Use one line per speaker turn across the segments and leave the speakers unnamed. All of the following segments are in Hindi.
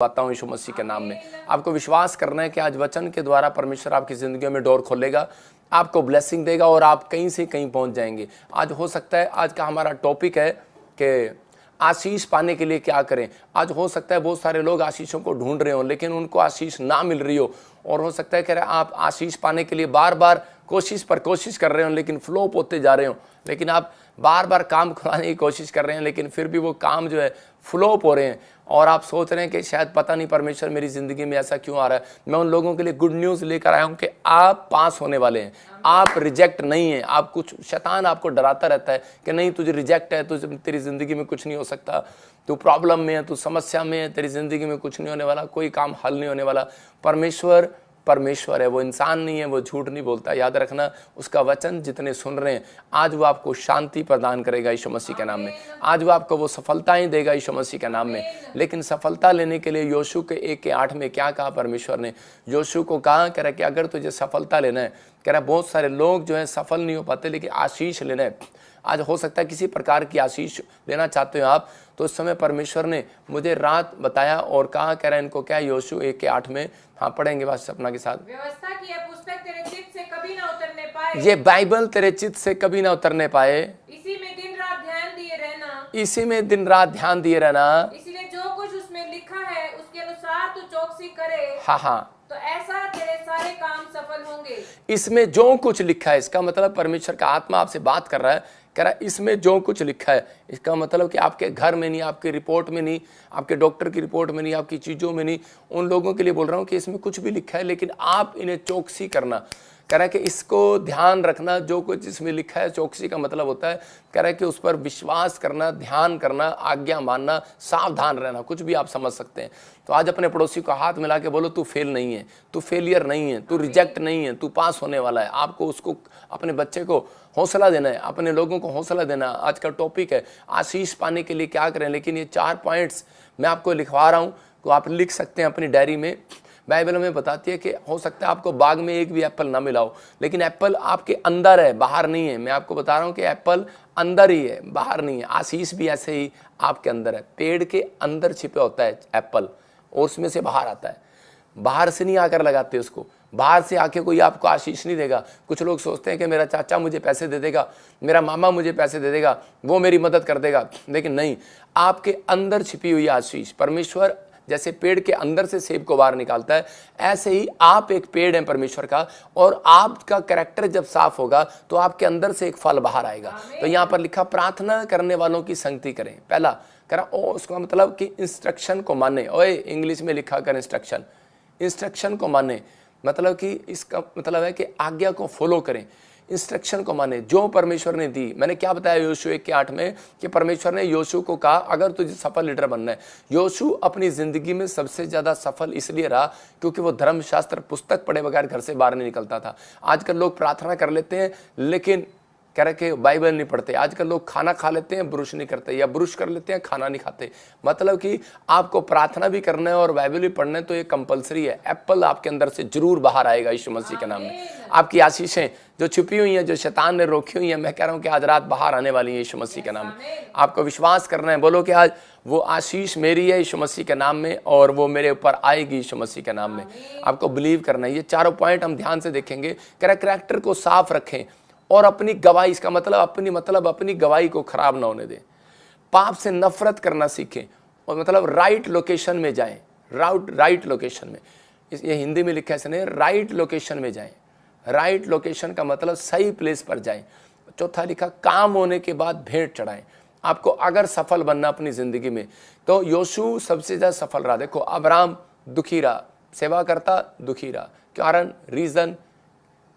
आता हूँ यीशु मसीह के नाम में। आपको विश्वास करना है कि आज वचन के द्वारा परमेश्वर आपकी ज़िंदगी में डोर खोलेगा, आपको ब्लेसिंग देगा और आप कहीं से कहीं पहुंच जाएंगे। आज हो सकता है, आज का हमारा टॉपिक है कि आशीष पाने के लिए क्या करें। आज हो सकता है बहुत सारे लोग आशीषों को ढूंढ रहे हो लेकिन उनको आशीष ना मिल रही हो, और हो सकता है कि आप आशीष पाने के लिए बार बार कोशिश कर रहे हो लेकिन फ्लॉप होते जा रहे हो, लेकिन आप बार बार काम खुलाने की कोशिश कर रहे हैं लेकिन फिर भी वो काम जो है फ्लॉप हो रहे हैं, और आप सोच रहे हैं कि शायद पता नहीं परमेश्वर मेरी ज़िंदगी में ऐसा क्यों आ रहा है। मैं उन लोगों के लिए गुड न्यूज़ लेकर आया हूं कि आप पास होने वाले हैं, आप रिजेक्ट नहीं हैं। आप कुछ शैतान आपको डराता रहता है कि नहीं तुझे रिजेक्ट है, तुझे तेरी ज़िंदगी में कुछ नहीं हो सकता, तू प्रॉब्लम में है, तू समस्या में है, तेरी ज़िंदगी में कुछ नहीं होने वाला, कोई काम हल नहीं होने वाला। परमेश्वर है, वो इंसान नहीं है, वो झूठ नहीं बोलता। याद रखना, उसका वचन जितने सुन रहे हैं आज वो आपको शांति प्रदान करेगा यीशु मसीह के नाम में। आज वो आपको वो सफलताएं देगा यीशु मसीह के नाम में। लेकिन सफलता लेने के लिए योशू के 1:8 में क्या कहा परमेश्वर ने? योशू को कहा, कह रहा कि अगर तुझे सफलता लेना है, कह रहा बहुत सारे लोग जो है सफल नहीं हो पाते लेकिन आशीष लेना है। आज हो सकता है किसी प्रकार की आशीष लेना चाहते हो आप, तो उस समय परमेश्वर ने मुझे रात बताया और कहा, कह रहा इनको क्या, योशू 1:8 में, हाँ पढ़ेंगे बस सपना के साथ।
व्यवस्था की यह पुस्तक तेरे चित्त से कभी ना उतरने पाए,
ये बाइबल तेरे चित्त से कभी ना उतरने पाए,
इसी में दिन रात ध्यान दिए रहना,
इसी में दिन रात ध्यान दिए रहना,
इसलिए जो कुछ उसमें लिखा है उसके अनुसार तू चौकसी करे,
हाँ
तो ऐसा तेरे सारे काम सफल होंगे।
इसमें जो कुछ लिखा है, इसका मतलब परमेश्वर का आत्मा आपसे बात कर रहा है, कह रहा है इसमें जो कुछ लिखा है। इसका मतलब कि आपके घर में नहीं, आपकी रिपोर्ट में नहीं, आपके डॉक्टर की रिपोर्ट में नहीं, आपकी चीज़ों में नहीं, उन लोगों के लिए बोल रहा हूँ कि इसमें कुछ भी लिखा है लेकिन आप इन्हें चौकसी करना। कह रहा है कि इसको ध्यान रखना, जो कुछ इसमें लिखा है। चौकसी का मतलब होता है, कह रहा है कि उस पर विश्वास करना, ध्यान करना, आज्ञा मानना, सावधान रहना। कुछ भी आप समझ सकते हैं। तो आज अपने पड़ोसी को हाथ मिला के बोलो, तू फेल नहीं है, तू फेलियर नहीं है, तू रिजेक्ट नहीं है, तू पास होने वाला है। आपको उसको, अपने बच्चे को हौसला देना है, अपने लोगों को हौसला देना। आज का टॉपिक है आशीष पाने के लिए क्या करें, लेकिन ये 4 पॉइंट्स मैं आपको लिखवा रहा हूँ, तो आप लिख सकते हैं अपनी डायरी में। बाइबल में बताती है कि हो सकता है आपको बाग में एक भी एप्पल ना मिला हो, लेकिन एप्पल आपके अंदर है, बाहर नहीं है। मैं आपको बता रहा हूँ कि एप्पल अंदर ही है, बाहर नहीं है। आशीष भी ऐसे ही आपके अंदर है। पेड़ के अंदर छिपे होता है एप्पल, और उसमें से बाहर आता है। बाहर से नहीं आकर लगाते उसको, बाहर से आके कोई आपको आशीष नहीं देगा। कुछ लोग सोचते हैं कि मेरा चाचा मुझे पैसे दे देगा, मेरा मामा मुझे पैसे दे देगा, वो मेरी मदद कर देगा, लेकिन नहीं, आपके अंदर छिपी हुई आशीष। परमेश्वर जैसे पेड़ के अंदर से सेब को बाहर निकालता है, ऐसे ही आप एक पेड़ हैं परमेश्वर का, और आपका कैरेक्टर जब साफ होगा तो आपके अंदर से एक फल बाहर आएगा। तो यहाँ पर लिखा, प्रार्थना करने वालों की संगति करें। पहला करा उसका मतलब कि इंस्ट्रक्शन को माने। ओए इंग्लिश में लिखा कर इंस्ट्रक्शन को माने, मतलब कि इसका मतलब है कि आज्ञा को फॉलो करें, इंस्ट्रक्शन को माने जो परमेश्वर ने दी। मैंने क्या बताया योशू 1:8 में कि परमेश्वर ने योशू को कहा, अगर तुझे सफल लीडर बनना है। योशू अपनी जिंदगी में सबसे ज्यादा सफल इसलिए रहा क्योंकि वो धर्मशास्त्र पुस्तक पढ़े बगैर घर से बाहर नहीं निकलता था। आजकल लोग प्रार्थना कर लेते हैं लेकिन कह रहे कि बाइबल नहीं पढ़ते। आजकल लोग खाना खा लेते हैं, ब्रुश नहीं करते, या ब्रुश कर लेते हैं, खाना नहीं खाते। मतलब कि आपको प्रार्थना भी करना है और बाइबल भी पढ़ना है, तो ये कंपलसरी है। एप्पल आपके अंदर से जरूर बाहर आएगा यीशु मसीह के नाम में। आपकी आशीषें जो छुपी हुई हैं, जो शैतान ने रोकी हुई हैं, मैं कह रहा हूं कि आज रात बाहर आने वाली है यीशु मसीह के नाम में। आपको विश्वास करना है, बोलो कि आज वो आशीष मेरी है यीशु मसीह के नाम में, और वो मेरे ऊपर आएगी यीशु मसीह के नाम में। आपको बिलीव करना है। ये 4 पॉइंट हम ध्यान से देखेंगे। कैरेक्टर को साफ रखें और अपनी गवाही, इसका मतलब अपनी गवाही को खराब ना होने दें। पाप से नफरत करना सीखें, और मतलब राइट लोकेशन में जाएं। राइट लोकेशन में, ये हिंदी में लिखा है इसने, राइट लोकेशन में जाएं। राइट लोकेशन का मतलब सही प्लेस पर जाएं। चौथा लिखा, काम होने के बाद भेंट चढ़ाएं। आपको अगर सफल बनना अपनी जिंदगी में, तो योशू सबसे ज्यादा सफल रहा। देखो, अब्राहम दुखी रहा, सेवा करता दुखी रहा। कारण, रीजन,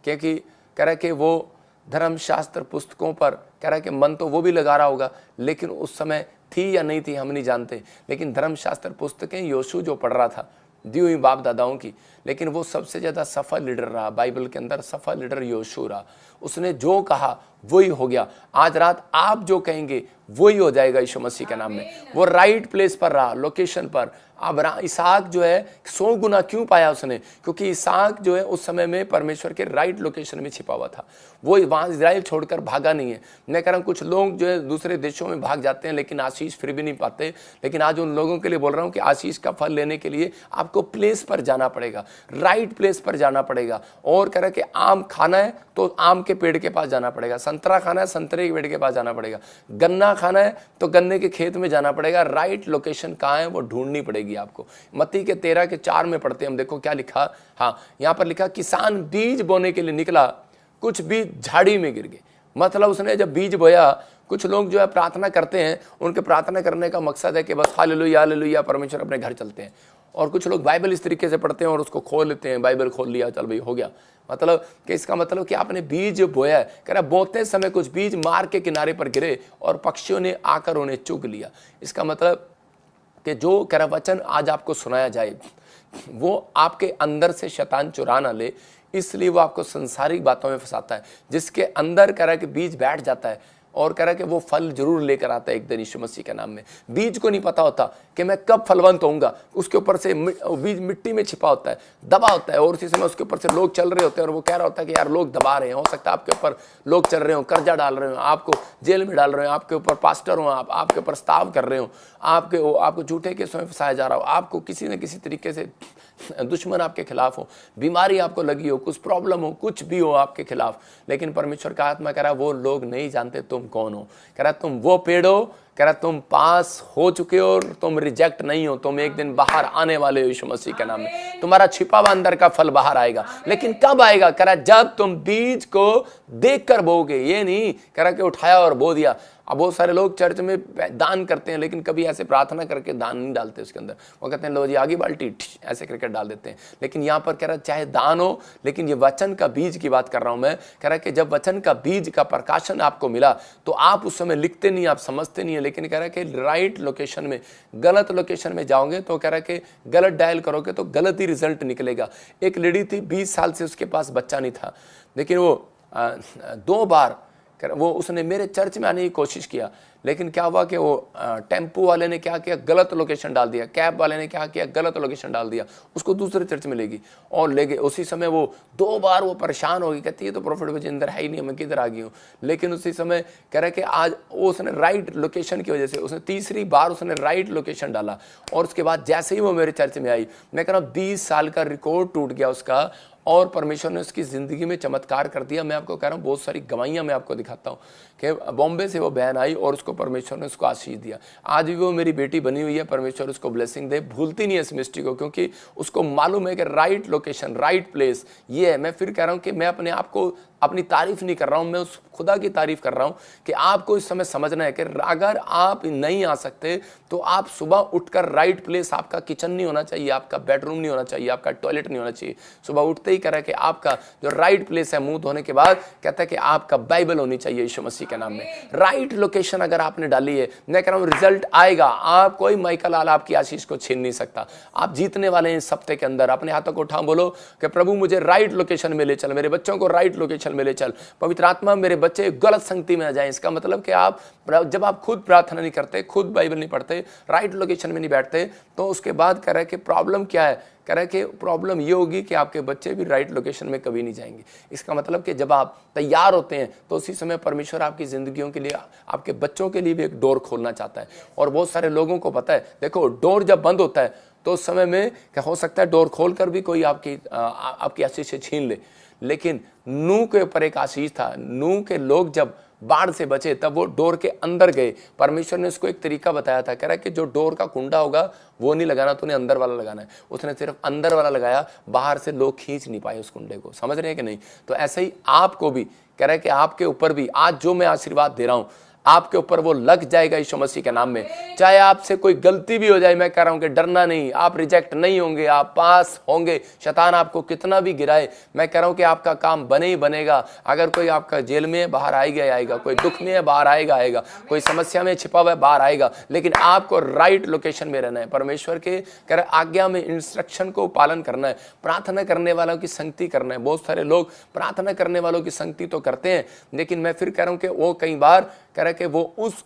क्योंकि कह रहा कि वो धर्मशास्त्र पुस्तकों पर, कह रहा है कि मन तो वो भी लगा रहा होगा, लेकिन उस समय थी या नहीं थी हम नहीं जानते, लेकिन धर्मशास्त्र पुस्तकें योशू जो पढ़ रहा था, दी हुई बाप दादाओं की, लेकिन वो सबसे ज़्यादा सफल लीडर रहा। बाइबल के अंदर सफल लीडर योशू रहा। उसने जो कहा वही हो गया। आज रात आप जो कहेंगे वही हो जाएगा यीशु मसीह के नाम में। वो राइट प्लेस पर रहा, लोकेशन पर। अब इसहाक जो है 100 गुना क्यों पाया उसने? क्योंकि इसहाक जो है उस समय में परमेश्वर के राइट लोकेशन में छिपा हुआ था। वो वहां इजराइल छोड़कर भागा नहीं है। मैं कह रहा हूं कुछ लोग जो है दूसरे देशों में भाग जाते हैं लेकिन आशीष फिर भी नहीं पाते। लेकिन आज उन लोगों के लिए बोल रहा हूं कि आशीष का फल लेने के लिए आपको प्लेस पर जाना पड़ेगा, राइट प्लेस पर जाना पड़ेगा। और कह रहा कि आम खाना है तो आम के पेड़ के पास जाना पड़ेगा, संतरा खाना है संतरे के पेड़ के पास जाना पड़ेगा, गन्ना खाना है तो गन्ने के खेत में जाना पड़ेगा। राइट लोकेशन कहाँ है वो ढूंढनी पड़ेगी आपको। मत्ती के 13:4 में पढ़ते हैं हम, देखो क्या लिखा। हाँ, यहां पर लिखा किसान बीज बोने के लिए निकला, कुछ बीज झाड़ी में गिर गए। मतलब उसने जब बीज बोया, कुछ लोग जो है प्रार्थना करते हैं, उनके प्रार्थना करने का मकसद है कि बस हालेलुया हालेलुया परमेश्वर अपने घर चलते हैं। और कुछ लोग बाइबल इस तरीके से पढ़ते हैं और उसको खोल लेते हैं, बाइबल खोल लिया चल भाई हो गया। मतलब कि इसका मतलब कि आपने बीज बोया है, कह रहा बोते समय कुछ बीज मार्ग के किनारे पर गिरे और पक्षियों ने आकर उन्हें चुग लिया। इसका मतलब कि जो कह रहा वचन आज आपको सुनाया जाए वो आपके अंदर से शैतान चुरा ना ले, इसलिए वो आपको संसारिक बातों में फंसाता है। जिसके अंदर कह रहा कि बीज बैठ जाता है और कह रहा कि वो फल जरूर लेकर आता है एक दिन यीशु मसीह के नाम में। बीज को नहीं पता होता कि मैं कब फलवंत होऊंगा, उसके ऊपर से बीज मिट्टी में छिपा होता है, दबा होता है, और उसी समय उसके ऊपर से लोग चल रहे होते हैं और वो कह रहा होता है कि यार लोग दबा रहे हैं। हो सकता है आपके ऊपर लोग चल रहे हो, कर्जा डाल रहे हो, आपको जेल में डाल रहे हो, आपके ऊपर पास्टर हो, आपके ऊपर प्रस्ताव कर रहे हो, आपको झूठे केसों में फंसाया जा रहा हो, आपको किसी न किसी तरीके से दुश्मन आपके खिलाफ हो, बीमारी आपको लगी हो, कुछ प्रॉब्लम हो, कुछ भी हो आपके खिलाफ। लेकिन परमेश्वर का आत्मा कह रहा वो लोग नहीं जानते तुम कौन हो। कह रहा तुम वो पेड़ हो, कह रहा तुम पास हो चुके हो और तुम रिजेक्ट नहीं हो, तुम एक दिन बाहर आने वाले हो यीशु मसीह के नाम में। तुम्हारा छिपा हुआ अंदर का फल बाहर आएगा। लेकिन कब आएगा? कह रहा जब तुम बीज को देखकर बोगे। ये नहीं कह रहा कि उठाया और बो दिया। अब बहुत सारे लोग चर्च में दान करते हैं लेकिन कभी ऐसे प्रार्थना करके दान नहीं डालते उसके अंदर। वो कहते हैं लो जी आगे बाल्टी ऐसे करके डाल देते हैं। लेकिन यहाँ पर कह रहा चाहे दान हो, लेकिन ये वचन का बीज की बात कर रहा हूं मैं। कह रहा कि जब वचन का बीज का प्रकाशन आपको मिला तो आप उस समय लिखते नहीं, आप समझते नहीं है, लेकिन कह रहा कि राइट लोकेशन में, गलत लोकेशन में जाओगे तो कह रहा कि गलत डायल करोगे तो गलत ही रिजल्ट निकलेगा। एक लेडी थी 20 साल से उसके पास बच्चा नहीं था, लेकिन वो 2 बार वो उसने मेरे चर्च में आने की कोशिश किया। लेकिन क्या हुआ कि वो टेम्पो वाले ने क्या किया, गलत लोकेशन डाल दिया, कैब वाले ने क्या किया, गलत लोकेशन डाल दिया, उसको दूसरे चर्च में ले गई और ले गए। उसी समय वो 2 बार वो परेशान हो गई, कहती है तो प्रॉफिट बजिंदर है ही नहीं, मैं किधर आ गई हूँ। लेकिन उसी समय कह रहा है कि आज वो उसने राइट लोकेशन की वजह से उसने तीसरी बार उसने राइट लोकेशन डाला और उसके बाद जैसे ही वो मेरे चर्च में आई, मैं कह रहा हूँ 20 साल का रिकॉर्ड टूट गया उसका और परमेश्वर ने उसकी ज़िंदगी में चमत्कार कर दिया। मैं आपको कह रहा हूँ बहुत सारी गवाहियाँ मैं आपको दिखाता हूँ कि बॉम्बे से वो बहन आई और उसको परमेश्वर ने उसको आशीष दिया। आज भी वो मेरी बेटी बनी हुई है, परमेश्वर उसको ब्लेसिंग दे, भूलती नहीं है इस मिस्ट्री को, क्योंकि उसको मालूम है कि राइट लोकेशन, राइट प्लेस ये है। मैं फिर कह रहा हूँ कि मैं अपने आप को अपनी तारीफ नहीं कर रहा हूँ, मैं उस खुदा की तारीफ कर रहा हूँ कि आपको इस समय समझना है कि अगर आप नहीं आ सकते तो आप सुबह उठकर राइट प्लेस, आपका किचन नहीं होना चाहिए, आपका बेडरूम नहीं होना चाहिए, आपका टॉयलेट नहीं होना चाहिए। सुबह उठते ही कह रहा है कि आपका जो राइट प्लेस है, मुंह धोने के बाद कहता है कि आपका बाइबल होनी चाहिए यीशु मसीह के नाम में। राइट लोकेशन अगर आपने डाली है, मैं कह रहा हूँ रिजल्ट आएगा। आप कोई माइकल लाल आपकी आशीष को छीन नहीं सकता। आप जीतने वाले हैं इस हफ्ते के अंदर। अपने हाथों को उठाओ, बोलो कि प्रभु मुझे राइट लोकेशन में ले चल, मेरे बच्चों को राइट लोकेशन में ले चल। पवित्र आत्मा मेरे बच्चे गलत संगति में आ जाएं। इसका मतलब कि आप जब आप खुद प्रार्थना नहीं करते, खुद बाइबल नहीं पढ़ते, राइट लोकेशन में नहीं बैठते, तो उसके बाद कह रहा है कि प्रॉब्लम क्या है? कह रहा है कि प्रॉब्लम ये होगी कि आपके बच्चे भी राइट लोकेशन में कभी नहीं जाएंगे। इसका मतलब कि जब आप तैयार होते हैं तो उसी समय परमेश्वर आपकी जिंदगियों के लिए, आपके बच्चों के लिए भी एक डोर खोलना चाहता है। और बहुत सारे लोगों को पता है, देखो डोर जब बंद होता है तो उस समय में क्या हो सकता है, डोर खोलकर भी कोई आपकी आशीष से छीन ले। लेकिन नूह के ऊपर एक आशीष था। नूह के लोग जब बाढ़ से बचे तब वो डोर के अंदर गए। परमेश्वर ने उसको एक तरीका बताया था, कह रहा है कि जो डोर का कुंडा होगा वो नहीं लगाना, तूने अंदर वाला लगाना है। उसने सिर्फ अंदर वाला लगाया, बाहर से लोग खींच नहीं पाए उस कुंडे को। समझ रहे हैं कि नहीं? तो ऐसे ही आपको भी कह रहा है कि आपके ऊपर भी आज जो मैं आशीर्वाद दे रहा हूं, आपके ऊपर वो लग जाएगा यीशु मसीह के नाम में। चाहे आपसे कोई गलती भी हो जाए, मैं कह रहा हूं कि डरना नहीं, आप रिजेक्ट नहीं होंगे, आप पास होंगे। शैतान आपको कितना भी गिराए, मैं कह रहा हूं कि आपका काम बने ही बनेगा। अगर कोई आपका जेल में है, बाहर आएगा आएगा, कोई दुख में है, बाहर आएगा आएगा, कोई समस्या में छिपा हुआ है, बाहर आएगा। लेकिन आपको राइट लोकेशन में रहना है, परमेश्वर के कह रहे आज्ञा में, इंस्ट्रक्शन को पालन करना है, प्रार्थना करने वालों की संगति करना है। बहुत सारे लोग प्रार्थना करने वालों की संगति तो करते हैं, लेकिन मैं फिर कह रहा हूं कि वो कई बार कह रहे कि वो उस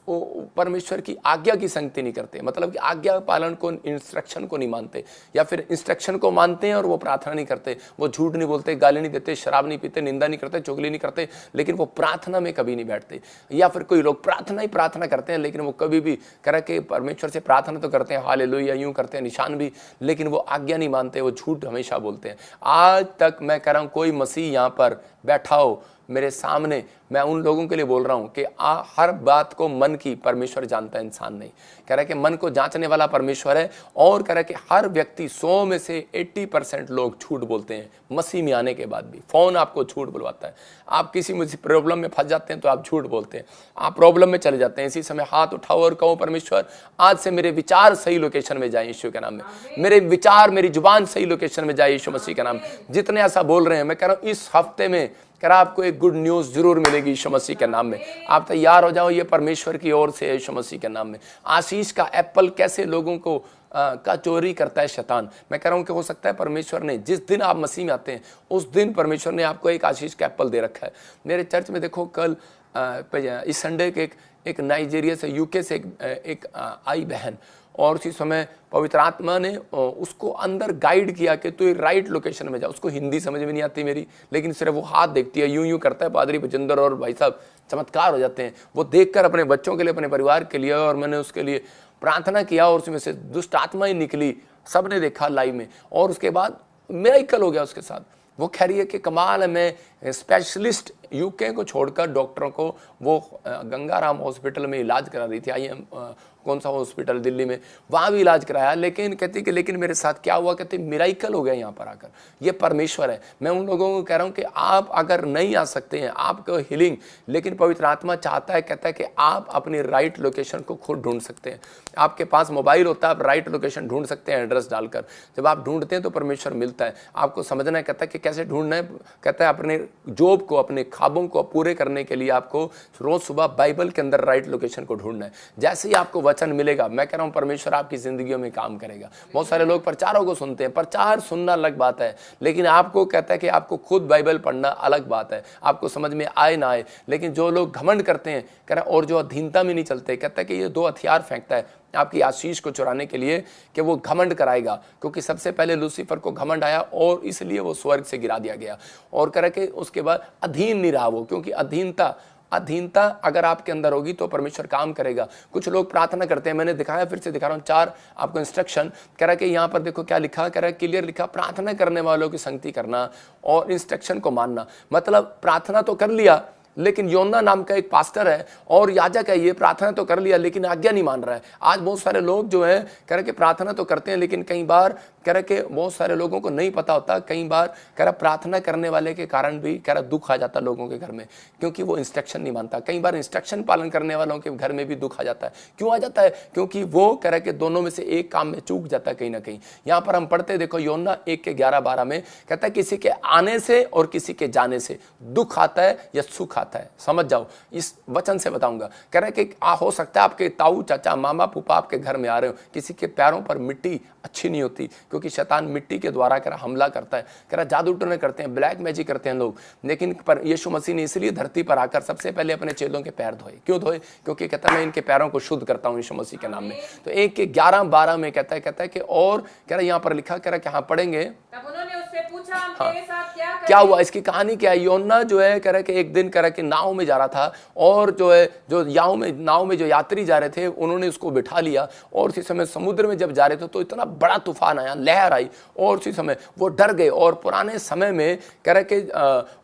परमेश्वर की आज्ञा की संगति नहीं करते, मतलब कि आज्ञा पालन को, इंस्ट्रक्शन को नहीं मानते, या फिर इंस्ट्रक्शन को मानते हैं और वो प्रार्थना नहीं करते। वो झूठ नहीं बोलते, गाली नहीं देते, शराब नहीं पीते, निंदा नहीं करते, चुगली नहीं करते, लेकिन वो प्रार्थना में कभी नहीं बैठते। या फिर कोई लोग प्रार्थना ही प्रार्थना करते हैं, लेकिन वो कभी भी कह रहे कि परमेश्वर से प्रार्थना तो करते हैं, हालेलुया यूं करते हैं, निशान भी, लेकिन वो आज्ञा नहीं मानते, वो झूठ हमेशा बोलते हैं। आज तक मैं कह रहा हूं कोई मसीह यहाँ पर बैठा हो मेरे सामने, मैं उन लोगों के लिए बोल रहा हूं कि हर बात को मन की परमेश्वर जानता है, इंसान नहीं। कह रहा है कि मन को जांचने वाला परमेश्वर है। और कह रहा है कि हर व्यक्ति 100 में से 80% लोग झूठ बोलते हैं मसीह में आने के बाद भी। फोन आपको झूठ बुलवाता है, आप किसी मुझे प्रॉब्लम में फंस जाते हैं तो आप झूठ बोलते हैं, आप प्रॉब्लम में चले जाते हैं। इसी समय हाथ उठाओ और कहो, परमेश्वर आज से मेरे विचार सही लोकेशन में जाए यीशु के नाम में, मेरे विचार, मेरी जुबान सही लोकेशन में जाए यीशु मसीह के नाम में। जितने ऐसा बोल रहे हैं, मैं कह रहा हूं इस हफ्ते में कर आपको एक गुड न्यूज जरूर मिलेगी यीशु मसीह के नाम में। आप तैयार हो जाओ, ये परमेश्वर की ओर से है यीशु मसीह के नाम में। आशीष का एप्पल कैसे लोगों को का चोरी करता है शैतान, मैं कह रहा हूं कि हो सकता है परमेश्वर ने जिस दिन आप मसीह में आते हैं उस दिन परमेश्वर ने आपको एक आशीष का एप्पल दे रखा है। मेरे चर्च में देखो, कल इस संडे के एक नाइजीरिया से, यूके से एक आई बहन, और उसी समय पवित्र आत्मा ने उसको अंदर गाइड किया कि तू राइट लोकेशन में जा। उसको हिंदी समझ में नहीं आती मेरी, लेकिन सिर्फ वो हाथ देखती है, यूं यूं करता है। पादरी बजिंदर और भाई साहब चमत्कार हो जाते हैं। वो देखकर अपने बच्चों के लिए, अपने परिवार के लिए, और मैंने उसके लिए प्रार्थना किया और उसमें से दुष्ट आत्मा ही निकली, सबने देखा लाइव में। और उसके बाद मिरेकल हो गया उसके साथ। वो कह रही है कि कमाल है, मैं स्पेशलिस्ट यूके को छोड़कर डॉक्टरों को, वो गंगाराम हॉस्पिटल में इलाज करा रही थी, IM कौन सा हॉस्पिटल दिल्ली में, वहाँ भी इलाज कराया। लेकिन कहती कि लेकिन मेरे साथ क्या हुआ, कहते मिरेकल हो गया यहाँ पर आकर। ये परमेश्वर है। मैं उन लोगों को कह रहा हूँ कि आप अगर नहीं आ सकते हैं, आपको हीलिंग, लेकिन पवित्र आत्मा चाहता है, कहता है कि आप अपनी राइट लोकेशन को खुद ढूंढ सकते हैं। आपके पास मोबाइल होता है, आप राइट लोकेशन ढूंढ सकते हैं एड्रेस डालकर। जब आप ढूंढते हैं तो परमेश्वर मिलता है। आपको समझना है, कहता है कि कैसे ढूंढना है, कहता है अपने जॉब को, अपने ख्वाबों को पूरे करने के लिए आपको रोज सुबह बाइबल के अंदर राइट लोकेशन को ढूंढना है। जैसे ही आपको वचन मिलेगा, मैं कह रहा हूं परमेश्वर आपकी जिंदगियों में काम करेगा। बहुत सारे लोग प्रचारों को सुनते हैं, प्रचार सुनना अलग बात है, लेकिन आपको कहता है कि आपको खुद बाइबल पढ़ना अलग बात है। आपको समझ में आए ना आए, लेकिन जो लोग घमंड करते हैं, कह रहा और जो अधीनता में नहीं चलते, कहता है कि ये 2 हथियार फेंकता है आपकी आशीष को चुराने के लिए, कि वो घमंड कराएगा। क्योंकि सबसे पहले लूसीफर को घमंड आया और इसलिए वो स्वर्ग से गिरा दिया गया। और कह रहा कि उसके बाद अधीन नहीं रहा वो, क्योंकि अधीनता अगर आपके अंदर होगी तो परमेश्वर काम करेगा। कुछ लोग प्रार्थना करते हैं, मैंने दिखाया, फिर से दिखा रहा हूं 4 आपको इंस्ट्रक्शन। कह रहा कि यहाँ पर देखो क्या लिखा, कह रहा है क्लियर लिखा, प्रार्थना करने वालों की संगति करना और इंस्ट्रक्शन को मानना। मतलब प्रार्थना तो कर लिया, लेकिन योना नाम का एक पास्टर है और याजक है, ये प्रार्थना तो कर लिया लेकिन आज्ञा नहीं मान रहा है। आज बहुत सारे लोग जो है कह रहे कि प्रार्थना तो करते हैं, लेकिन कई बार कह रहे कि बहुत सारे लोगों को नहीं पता होता, कई बार कह रहा प्रार्थना करने वाले के कारण भी कह रहा दुख आ जाता लोगों के घर में, क्योंकि वो इंस्ट्रक्शन नहीं मानता। कई बार इंस्ट्रक्शन पालन करने वालों के घर में भी दुख आ जाता है। क्यों आ जाता है? क्योंकि वो कह रहा कि दोनों में से एक काम में चूक जाता है कहीं ना कहीं। यहाँ पर हम पढ़ते देखो योना 1:11-12 में कहता है किसी के आने से और किसी के जाने से दुख आता है या सुख आता है। समझ जाओ, इस वचन से बताऊंगा। कह रहा है कि हो सकता है आपके ताऊ चाचा मामा फूफा आपके घर में आ रहे हो, किसी के पैरों पर मिट्टी अच्छी नहीं होती, क्योंकि शैतान मिट्टी के द्वारा कह रहा हमला करता है। कह रहा जादू टोने करते हैं, ब्लैक मैजिक करते हैं लोग, लेकिन पर यीशु मसीह ने इसलिए धरती पर आकर सबसे पहले अपने चेलों के पैर धोए। क्यों धोए? क्योंकि कहता है मैं इनके पैरों को शुद्ध करता हूं यीशु मसीह के नाम में। तो 1:11-12 में कहता है कि और कह रहा यहाँ पर लिखा, कह रहा कि हाँ पढ़ेंगे।
तब उन्होंने उससे पूछा, हम तेरे साथ
क्या हुआ? इसकी कहानी क्या है? योना जो है कह रहा कि एक दिन कह रहा कि नाव में जा रहा था, और जो है जो नाव में जो यात्री जा रहे थे उन्होंने उसको बिठा लिया, और उसी समय समुद्र में जब जा रहे थे तो इतना बड़ा तूफान आया, लहर आई, और उसी समय वो डर गए। और पुराने समय में कह रहा कि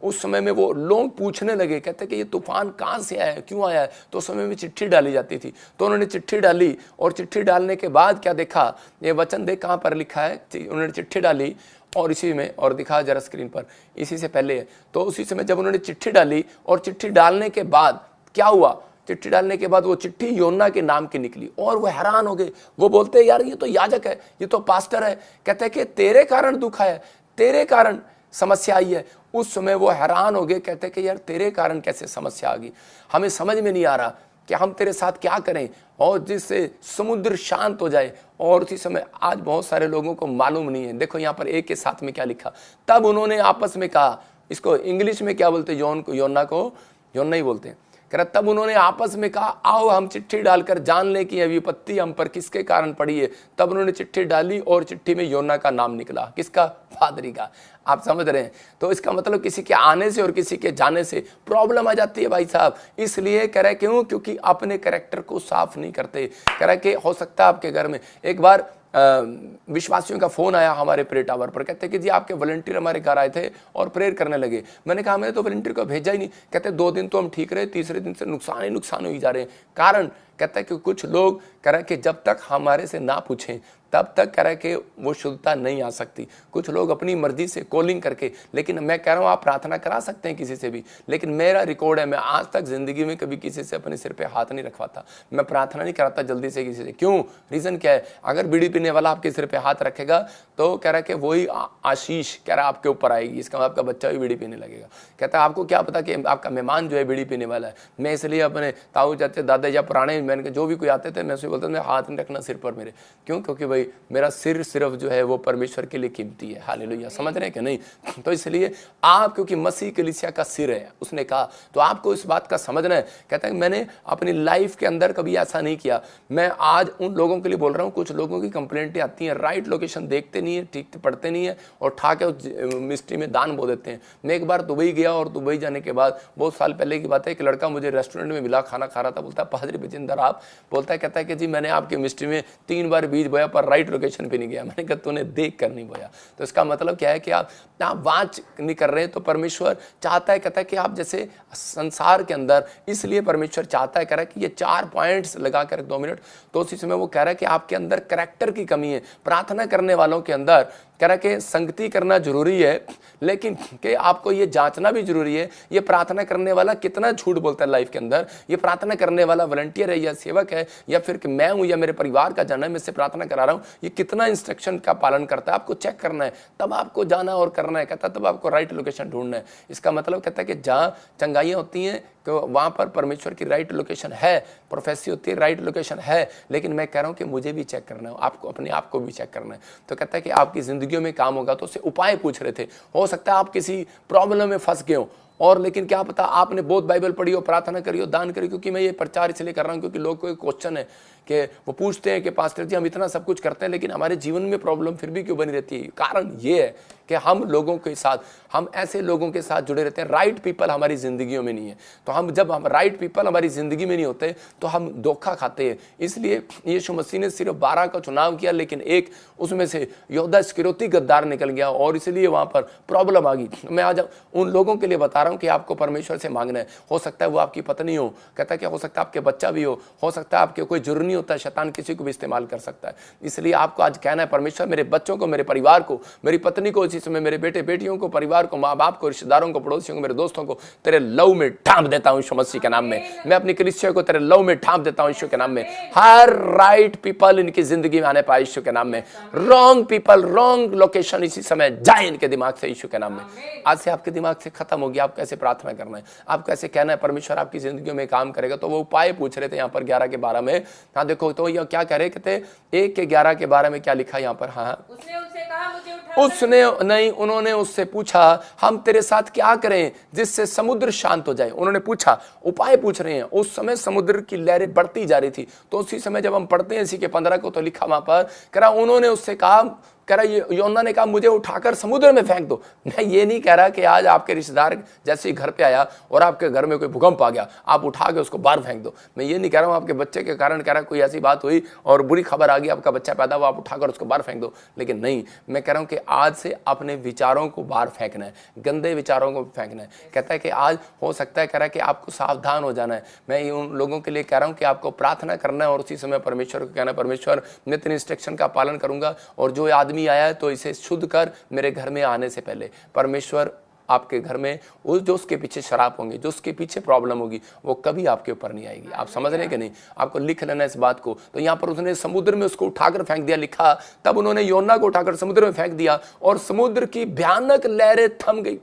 उस समय में वो लोग पूछने लगे, कहते कि ये तूफान कहाँ से आया है, क्यों आया है? तो उस समय में चिट्ठी डाली जाती थी, तो उन्होंने चिट्ठी डाली, और चिट्ठी डालने के बाद क्या देखा, ये वचन देख कहाँ पर लिखा है, उन्होंने चिट्ठी डाली और इसी में, और दिखा जरा स्क्रीन पर, इसी से पहले है। तो उसी समय जब उन्होंने चिट्ठी डाली और चिट्ठी डालने के बाद क्या हुआ, चिट्ठी डालने के बाद वो चिट्ठी योना के नाम की निकली और वो हैरान हो गए। वो बोलते हैं यार ये तो याजक है, ये तो पास्टर है। कहते हैं कि तेरे कारण दुख है, तेरे कारण समस्या आई है। उस समय वो हैरान हो गए, कहते हैं कि यार तेरे कारण कैसे समस्या आ गई, हमें समझ में नहीं आ रहा कि हम तेरे साथ क्या करें और जिससे समुद्र शांत हो जाए। और उसी समय आज बहुत सारे लोगों को मालूम नहीं है। देखो यहाँ पर एक के साथ में क्या लिखा, तब उन्होंने आपस में कहा, इसको इंग्लिश में क्या बोलते हैं, योना को योना ही बोलते हैं। कह रहा तब उन्होंने आपस में कहा आओ हम चिट्ठी डालकर जान लें कि यह विपत्ति हम पर किसके कारण पड़ी है। तब उन्होंने चिट्ठी डाली और चिट्ठी में योना का नाम निकला। किसका? पादरी का। आप समझ रहे हैं? तो इसका मतलब किसी के आने से और किसी के जाने से प्रॉब्लम आ जाती है भाई साहब। इसलिए कह रहे क्यों? क्योंकि अपने कैरेक्टर को साफ नहीं करते। कह रहे कि हो सकता है आपके घर में एक बार विश्वासियों का फोन आया हमारे प्रेयर टावर पर। कहते कि जी आपके वॉलंटियर हमारे घर आए थे और प्रेयर करने लगे। मैंने कहा मैंने तो वॉलंटियर को भेजा ही नहीं। कहते 2 दिन तो हम ठीक रहे, तीसरे दिन से नुकसान ही नुकसान हो जा रहे हैं। कारण कहता है कि कुछ लोग कह रहे कि जब तक हमारे से ना पूछें तब तक कह रहे कि वो शुद्धता नहीं आ सकती। कुछ लोग अपनी मर्जी से कॉलिंग करके, लेकिन मैं कह रहा हूँ आप प्रार्थना करा सकते हैं किसी से भी, लेकिन मेरा रिकॉर्ड है मैं आज तक जिंदगी में कभी किसी से अपने सिर पे हाथ नहीं रखवाता। मैं प्रार्थना नहीं कराता जल्दी से किसी से। क्यों? रीजन क्या है? अगर बीड़ी पीने वाला आपके सिर पे हाथ रखेगा तो कह रहा कि वही आशीष कह रहा आपके ऊपर आएगी। इसका मतलब आपका बच्चा भी बीड़ी पीने लगेगा। कहता है आपको क्या पता कि आपका मेहमान जो है बीड़ी पीने वाला है। मैं इसलिए अपने ताऊ चाचे दादा या पुराने मैंने जो भी कोई आते थे मैं उसे बोलता मैं हाथ नहीं रखना सिर पर मेरे। क्यों? क्योंकि भाई मेरा सिर सिर्फ जो है वो परमेश्वर के लिए कीमती है। हालेलुया। समझ रहे हैं कि नहीं? तो इसलिए आप क्योंकि मसीह कलीसिया का सिर है उसने कहा, तो आपको इस बात का समझना है। कहता है मैंने अपनी लाइफ के अंदर कभी ऐसा नहीं किया। मैं आज उन लोगों के लिए बोल रहा हूँ, कुछ लोगों की कंप्लेंटें आती हैं, राइट लोकेशन देखते नहीं है, ठीक पढ़ते नहीं है और ठा के उस मिस्ट्री में दान बो देते हैं। मैं एक बार दुबई गया और दुबई जाने के बाद बहुत साल पहले की बात है, एक लड़का मुझे रेस्टोरेंट में मिला, खाना खा रहा था। बोलता है पादरी बजिंदर आप, बोलता है कहता है कि जी मैंने आपके मिस्ट्री में 3 बार बीज बोया पर राइट लोकेशन पे नहीं गया। मैंने कहा तूने देख कर नहीं बोया। तो इसका मतलब क्या है कि आप वाच नहीं कर रहे हैं। तो परमेश्वर चाहता है, कहता है कि आप जैसे संसार के अंदर, इसलिए परमेश्वर चाहता है, कह रहा है कि ये 4 पॉइंट्स लगा कर 2 मिनट, तो उसी समय वो कह रहा है कि आपके अंदर कैरेक्टर की कमी है। प्रार्थना करने वालों के अंदर कह रहा है कि संगति करना जरूरी है, लेकिन कि आपको ये जांचना भी जरूरी है ये प्रार्थना करने वाला कितना झूठ बोलता है लाइफ के अंदर। ये प्रार्थना करने वाला वॉलंटियर है या सेवक है या फिर कि मैं हूं या मेरे परिवार का जन है, मैं इससे प्रार्थना करा रहा हूं, ये कितना इंस्ट्रक्शन का पालन करता है। आपको चेक करना है, तब आपको जाना और करना है। कहता तब आपको राइट लोकेशन ढूंढना है। इसका मतलब कहता है कि जहाँ चंगाइयाँ होती हैं तो वहाँ पर परमेश्वर की राइट लोकेशन है, प्रोफेसी होती है, राइट लोकेशन है, लेकिन मैं कह रहा हूँ कि मुझे भी चेक करना है, आपको अपने आप को भी चेक करना है। तो कहता है कि आपकी जिंदगियों में काम होगा, तो उससे उपाय पूछ रहे थे। हो सकता है आप किसी प्रॉब्लम में फंस गए हो और लेकिन क्या पता आपने बहुत बाइबल पढ़ी हो, प्रार्थना करी हो, दान करी। क्योंकि मैं ये प्रचार इसलिए कर रहा हूँ क्योंकि लोग को एक क्वेश्चन है कि वो पूछते हैं कि पास्टर जी हम इतना सब कुछ करते हैं लेकिन हमारे जीवन में प्रॉब्लम फिर भी क्यों बनी रहती है। कारण ये है कि हम लोगों के साथ, हम ऐसे लोगों के साथ जुड़े रहते हैं, राइट पीपल हमारी जिंदगियों में नहीं है। तो हम जब हम राइट पीपल हमारी जिंदगी में नहीं होते तो हम धोखा खाते हैं। इसलिए यीशु मसीह ने सिर्फ 12 का चुनाव किया, लेकिन एक उसमें से यहूदा इस्करियोती गद्दार निकल गया और इसलिए वहां पर प्रॉब्लम आ गई। मैं आज उन लोगों के लिए बता रहा हूं कि आपको परमेश्वर से मांगना है। हो सकता है वो आपकी पत्नी हो, कहता है कि हो सकता है आपके बच्चा भी हो सकता है आपके कोई जरूरी नहीं होता, शैतान किसी को भी इस्तेमाल कर सकता है। इसलिए आपको आज कहना है परमेश्वर मेरे बच्चों को, मेरे परिवार को, मेरी पत्नी को, इसी समय मेरे बेटे बेटियों को, परिवार को, माँ बाप को, रिश्तेदारों को, पड़ोसियों को, मेरे दोस्तों को तेरे लव में ढांप देता हूं यीशु मसीह के नाम में। मैं अपनी कलीसिया को तेरे लव में ढांप देता हूं यीशु के नाम में। हर राइट पीपल इनकी जिंदगी में आने पाए यीशु के नाम में। रॉन्ग पीपल, रॉन्ग लोकेशन इसी समय जाए इनके दिमाग से यीशु के नाम में। आज से आपके दिमाग से खत्म होगी। आप कैसे प्रार्थना करना है, आप कैसे कहना है परमेश्वर आपकी जिंदगी में काम करेगा। तो वो उपाय पूछ रहे थे यहाँ पर 11 के 12 में। हाँ देखो तो ये क्या कह रहे थे, 1 के 11 के 12 में क्या लिखा यहाँ पर। हाँ
उसने उससे कहा मुझे उठा,
उसने नहीं, उन्होंने उससे पूछा हम तेरे साथ क्या करें जिससे समुद्र शांत हो जाए। उन्होंने पूछा, उपाय पूछ रहे हैं। उस समय समुद्र की लहरें बढ़ती जा रही थी। तो उसी समय जब हम पढ़ते हैं इसी के 15 को तो लिखा वहां पर, कह रहा उन्होंने उससे कहा, कह रहा योना ने कहा मुझे उठाकर समुद्र में फेंक दो। मैं ये नहीं कह रहा कि आज आपके रिश्तेदार जैसे ही घर पे आया और आपके घर में कोई भूकंप आ गया आप उठा के उसको बाहर फेंक दो। मैं ये नहीं कह रहा हूँ आपके बच्चे के कारण कह रहा कोई ऐसी बात हुई और बुरी खबर आ गई, आपका बच्चा पैदा हुआ, आप उठाकर उसको बाहर फेंक दो। लेकिन नहीं, मैं कह रहा हूँ कि आज से अपने विचारों को बाहर फेंकना है, गंदे विचारों को फेंकना है। कहता है कि आज हो सकता है, कह रहा है कि आपको सावधान हो जाना है। मैं उन लोगों के लिए कह रहा हूँ कि आपको प्रार्थना करना है और उसी समय परमेश्वर को कहना है परमेश्वर मैं तेरे इंस्ट्रक्शन का पालन करूंगा और जो आदमी आया है तो इसे शुद्ध कर मेरे घर में आने से पहले। परमेश्वर आपके घर में वो जो उसके पीछे शराब होंगे, जो उसके पीछे प्रॉब्लम होगी, वो कभी आपके ऊपर नहीं आएगी। आप समझ रहे हैं कि नहीं? आपको लिख लेना इस बात को। तो यहाँ पर उसने समुद्र में उसको उठाकर फेंक दिया, लिखा तब उन्होंने योना को उठाकर समुद्र में फेंक दिया और समुद्र की भयानक लहरें थम गई।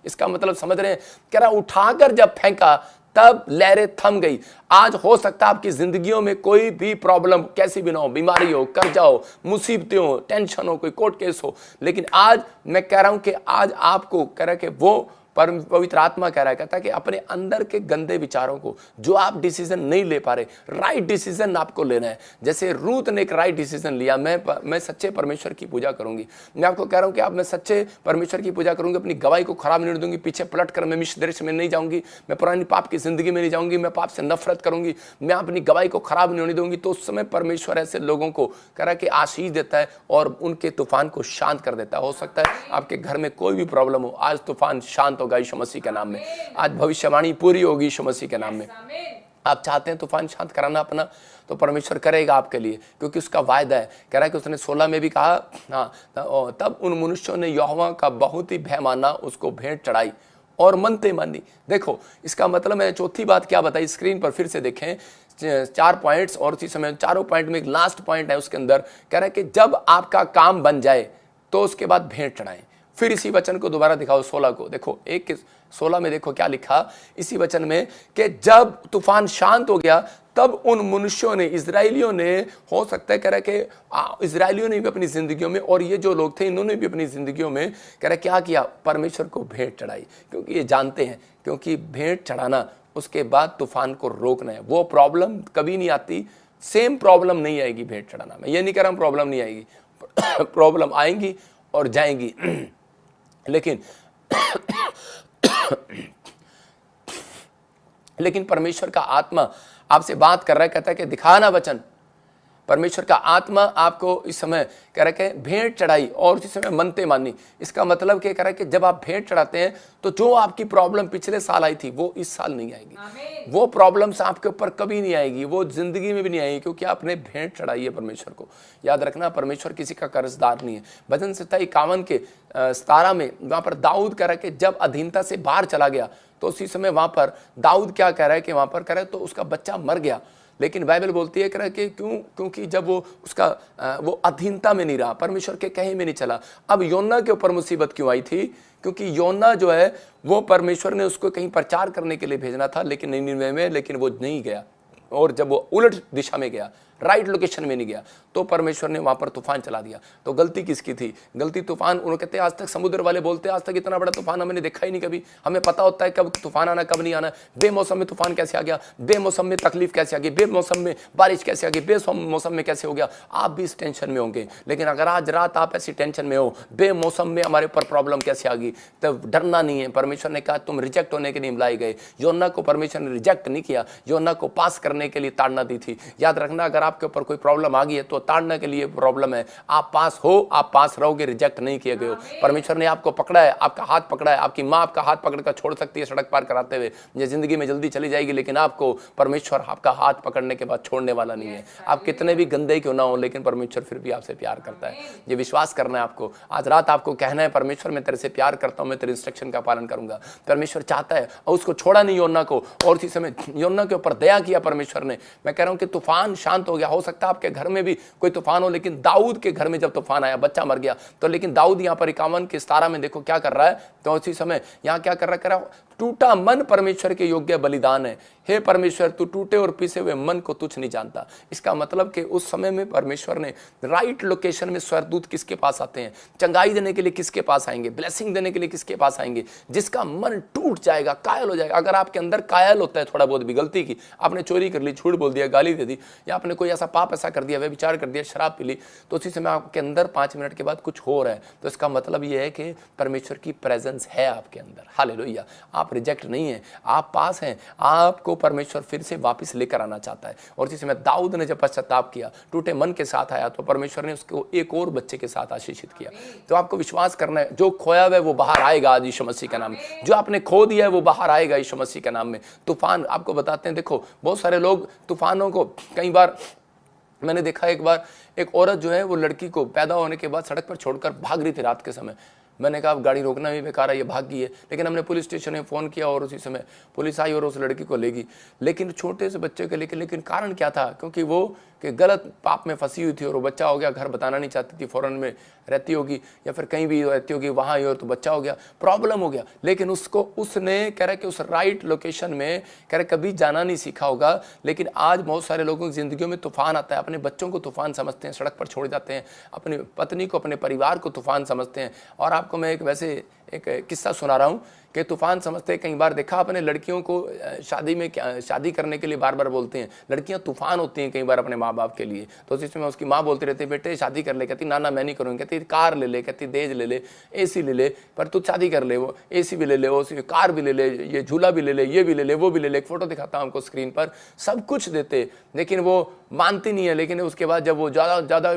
इसका मतलब समझ रहे हैं? कह रहा उठाकर जब फेंका तब लहरें थम गई। आज हो सकता है आपकी जिंदगियों में कोई भी प्रॉब्लम कैसी भी ना हो, बीमारी हो, कर्जा हो, मुसीबतें हो, टेंशन हो, कोई कोर्ट केस हो, लेकिन आज मैं कह रहा हूं कि आज आपको कह रहा है कि वो पवित्र आत्मा कह रहा है, कहता है कि अपने अंदर के गंदे विचारों को, जो आप डिसीजन नहीं ले पा रहे, राइट डिसीजन आपको लेना है। जैसे रूत ने एक राइट डिसीजन लिया, मैं सच्चे परमेश्वर की पूजा करूंगी। मैं आपको कह रहा हूं कि आप मैं सच्चे परमेश्वर की पूजा करूंगी, अपनी गवाही को खराब नहीं दूंगी, पीछे पलट कर मैं मिश्र देश में नहीं जाऊंगी, मैं पुरानी पाप की जिंदगी में नहीं जाऊंगी, मैं पाप से नफरत करूंगी, मैं अपनी गवाही को खराब नहीं होने दूंगी। तो उस समय परमेश्वर ऐसे लोगों को कह रहा है कि आशीष देता है और उनके तूफान को शांत कर देता है। हो सकता है आपके घर में कोई भी प्रॉब्लम हो, आज तूफान शांत होगा यीशु मसीह के नाम में। आज भविष्यवाणी पूरी होगी यीशु मसीह के नाम में। आप चाहते हैं तूफान शांत कराना अपना, तो परमेश्वर करेगा आपके लिए, क्योंकि उसका वायदा है। कह रहा है कि उसने 16 में भी कहा, हाँ, तब उन मनुष्यों ने यहोवा का बहुत ही भय माना, उसको भेंट चढ़ाई और मनते मानी। देखो इसका मतलब है, चौथी बात क्या बताई, स्क्रीन पर फिर से देखें, 4 पॉइंट्स और इसी समय चारों पॉइंट में एक लास्ट पॉइंट है उसके अंदर। कह रहा है कि जब आपका काम बन जाए तो उसके बाद भेंट चढ़ाएं। फिर इसी वचन को दोबारा दिखाओ, 16 को देखो, 1:16 में देखो क्या लिखा इसी वचन में, कि जब तूफान शांत हो गया तब उन मनुष्यों ने, इजराइलियों ने, हो सकता है कह रहा है कि इजराइलियों ने भी अपनी जिंदगियों में, और ये जो लोग थे इन्होंने भी अपनी जिंदगियों में कह रहा क्या किया, परमेश्वर को भेंट चढ़ाई। क्योंकि ये जानते हैं, क्योंकि भेंट चढ़ाना उसके बाद तूफान को रोकना है। वो प्रॉब्लम कभी नहीं आती, सेम प्रॉब्लम नहीं आएगी भेंट चढ़ाना। मैं ये नहीं कह रहा हूं प्रॉब्लम नहीं आएगी, प्रॉब्लम आएंगी और जाएंगी, लेकिन परमेश्वर का आत्मा आपसे बात कर रहा है, कहता है कि दिखाना वचन। परमेश्वर का आत्मा आपको इस समय कह रहा है कि भेंट चढ़ाई और इस समय मनते मानी। इसका मतलब क्या कह रहा है कि जब आप भेंट चढ़ाते हैं तो जो आपकी प्रॉब्लम पिछले साल आई थी वो इस साल नहीं आएगी। वो प्रॉब्लम्स आपके ऊपर कभी नहीं आएगी, वो जिंदगी में भी नहीं आएगी, क्योंकि आपने भेंट चढ़ाई है परमेश्वर को। याद रखना, परमेश्वर किसी का कर्जदार नहीं है। भजन संहिता 51 के 17 में वहां पर दाऊद कह रहा है कि जब अधीनता से बाहर चला गया तो उसी समय वहां पर दाऊद क्या कह रहा है कि वहां पर कह रहा है तो उसका बच्चा मर गया। लेकिन बाइबल बोलती है कि क्योंकि जब वो अधीनता में नहीं रहा, परमेश्वर के कहे में नहीं चला। अब योना के ऊपर मुसीबत क्यों आई थी? क्योंकि योना जो है वो परमेश्वर ने उसको कहीं प्रचार करने के लिए भेजना था, लेकिन निनिवे में, लेकिन वो नहीं गया। और जब वो उलट दिशा में गया, राइट लोकेशन में नहीं गया, तो परमेश्वर ने वहां पर तूफान चला दिया। तो गलती किसकी थी? गलती तूफान, उन्होंने कहते हैं आज तक समुद्र वाले बोलते हैं आज तक इतना बड़ा तूफान हमने देखा ही नहीं कभी। हमें पता होता है कब तूफान आना कब नहीं आना, बेमौसम में तूफान कैसे आ गया, बेमौसम में तकलीफ कैसे आ गई, बेमौसम में बारिश कैसे आ गई, बेमौसम में कैसे हो गया। आप भी इस टेंशन में होंगे, लेकिन अगर आज रात आप ऐसी टेंशन में हो, बेमौसम में हमारे ऊपर प्रॉब्लम कैसे आ गई, तो डरना नहीं है। परमेश्वर ने कहा तुम रिजेक्ट होने के लिए बुलाए गए। योना को परमेश्वर ने रिजेक्ट नहीं किया, योना को पास करने के लिए ताड़ना दी थी। याद रखना, अगर आपके ऊपर कोई प्रॉब्लम आ गई है तो ताड़ना के लिए प्रॉब्लम है। आप पास हो, आप पास रहोगे, रिजेक्ट नहीं किए गए हो। परमेश्वर ने आपको पकड़ा है, आपका हाथ पकड़ा है। आपकी माँ आपका हाथ पकड़कर छोड़ सकती है सड़क पार कराते हुए, ये जिंदगी में जल्दी चली जाएगी, लेकिन आपको परमेश्वर आपका हाथ पकड़ने के बाद छोड़ने वाला नहीं है। आप कितने भी गंदे क्यों ना हो, लेकिन परमेश्वर फिर भी आपसे प्यार करता है। ये विश्वास करना है आपको। आज रात आपको कहना है परमेश्वर मैं तेरे से प्यार करता हूं, मैं तेरे इंस्ट्रक्शन का पालन करूंगा। परमेश्वर चाहता है, और उसको छोड़ा नहीं योना को, और इसी समय योना के ऊपर दया किया परमेश्वर ने। मैं कह रहा हूं कि तूफान शांत हो गया। हो सकता है आपके घर में भी कोई तूफान हो, लेकिन दाऊद के घर में जब तूफान आया, बच्चा मर गया, तो लेकिन दाऊद यहाँ पर 51 के 17 में देखो क्या कर रहा है। तो उसी समय यहाँ क्या कर रहा है, टूटा मन परमेश्वर के योग्य बलिदान है। हे परमेश्वर, तू टूटे और पीसे हुए मन को तुच्छ नहीं जानता। इसका मतलब कि उस समय में परमेश्वर ने राइट लोकेशन में स्वर्गदूत किसके पास आते हैं? चंगाई देने के लिए किसके पास आएंगे? ब्लेसिंग देने के लिए किसके पास आएंगे? जिसका मन टूट जाएगा, कायल हो जाएगा। अगर आपके अंदर कायल होता है, थोड़ा बहुत भी गलती की, आपने चोरी कर ली, झूठ बोल दिया, गाली दे दी, या आपने कोई ऐसा पाप ऐसा कर दिया, व्यभिचार कर दिया, शराब पी ली, तो उसी समय आपके अंदर 5 मिनट के बाद कुछ हो रहा है, तो इसका मतलब यह है कि परमेश्वर की प्रेजेंस है आपके अंदर। हालेलुया। आप रिजेक्ट नहीं है, आप पास हैं। आपको परमेश्वर फिर से वापस लेकर आना चाहता है। और इसी समय दाऊद ने जब पश्चाताप किया, टूटे मन के साथ आया, तो परमेश्वर ने उसको एक और बच्चे के साथ आशीषित किया। तो आपको विश्वास करना है, जो खोया हुआ है वो बाहर आएगा आज यीशु मसीह के नाम में। जो आपने खो दिया है वो बाहर आएगा यीशु मसीह के नाम में। तूफान आपको बताते हैं, देखो बहुत सारे लोग तूफानों को, कई बार मैंने देखा, एक बार एक औरत जो है वो लड़की को पैदा होने के बाद सड़क पर छोड़कर भाग रही थी रात के समय। मैंने कहा अब गाड़ी रोकना भी बेकार है, ये भाग गई है। लेकिन हमने पुलिस स्टेशन में फ़ोन किया और उसी समय पुलिस आई और उस लड़की को ले गई। लेकिन छोटे से बच्चे के लेकिन कारण क्या था, क्योंकि वो कि गलत पाप में फंसी हुई थी और वो बच्चा हो गया, घर बताना नहीं चाहती थी, फॉरेन में रहती होगी या फिर कहीं भी रहती होगी, वहाँ ही और तो बच्चा हो गया, प्रॉब्लम हो गया। लेकिन उसने कह रहा कि उस राइट लोकेशन में कह रहा कभी जाना नहीं सीखा होगा। लेकिन आज बहुत सारे लोगों की ज़िंदगियों में तूफान आता है, अपने बच्चों को तूफान समझते हैं, सड़क पर छोड़ जाते हैं, अपनी पत्नी को, अपने परिवार को तूफान समझते हैं। और आपको मैं एक किस्सा सुना रहा हूँ कि तूफान समझते कई बार देखा अपने लड़कियों को शादी करने के लिए बार बार बोलते हैं, लड़कियां तूफान होती हैं कई बार अपने माँ बाप के लिए। तो उसी समय उसकी माँ बोलती रहती है बेटे शादी कर ले, कहती ना ना मैं नहीं करूँगी, कहती कार ले ले, कहती दहेज ले ले, एसी ले ले, पर तू शादी कर ले, वो एसी भी ले ले, वो कार भी ले ले, ये झूला भी ले ले, ये भी ले ले, वो भी ले ले। एक फोटो दिखाता हूँ हमको स्क्रीन पर, सब कुछ देते लेकिन वो मानती नहीं है। लेकिन उसके बाद जब वो ज़्यादा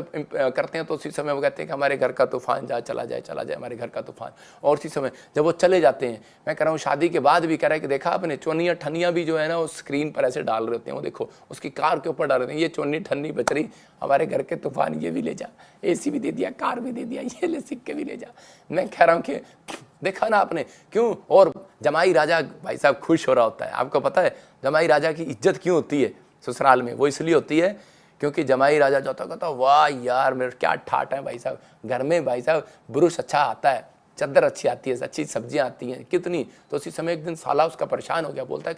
करते हैं तो उसी समय वो कहते हैं कि हमारे घर का तूफान चला जाए हमारे घर का तूफान। और उसी समय जब वो चले जाते हैं, मैं कह रहा हूँ शादी के बाद भी कह रहा है कि देखा आपने चोनियाँ ठनियाँ भी जो है ना वो स्क्रीन पर ऐसे डाल रहे होते हैं, वो देखो उसकी कार के ऊपर डाल रहे हैं, ये चोनी ठन्नी बच रही, हमारे घर के तूफान ये भी ले जा, एसी भी दे दिया, कार भी दे दिया, ये ले सिक्के भी ले जा। मैं कह रहा हूँ कि देखा ना आपने क्यों। और जमाई राजा भाई साहब खुश हो रहा होता है। आपको पता है जमाई राजा की इज्जत क्यों होती है ससुराल में? वो इसलिए होती है क्योंकि जमाई राजा जाता कहता वाह यार मेरे क्या ठाट है भाई साहब, घर में भाई साहब बुरुश अच्छा आता है, चद्दर अच्छी आती है, अच्छी सब्जियां आती हैं, कितनी। तो उसी समय एक दिन साला उसका परेशान हो गया, बोलता है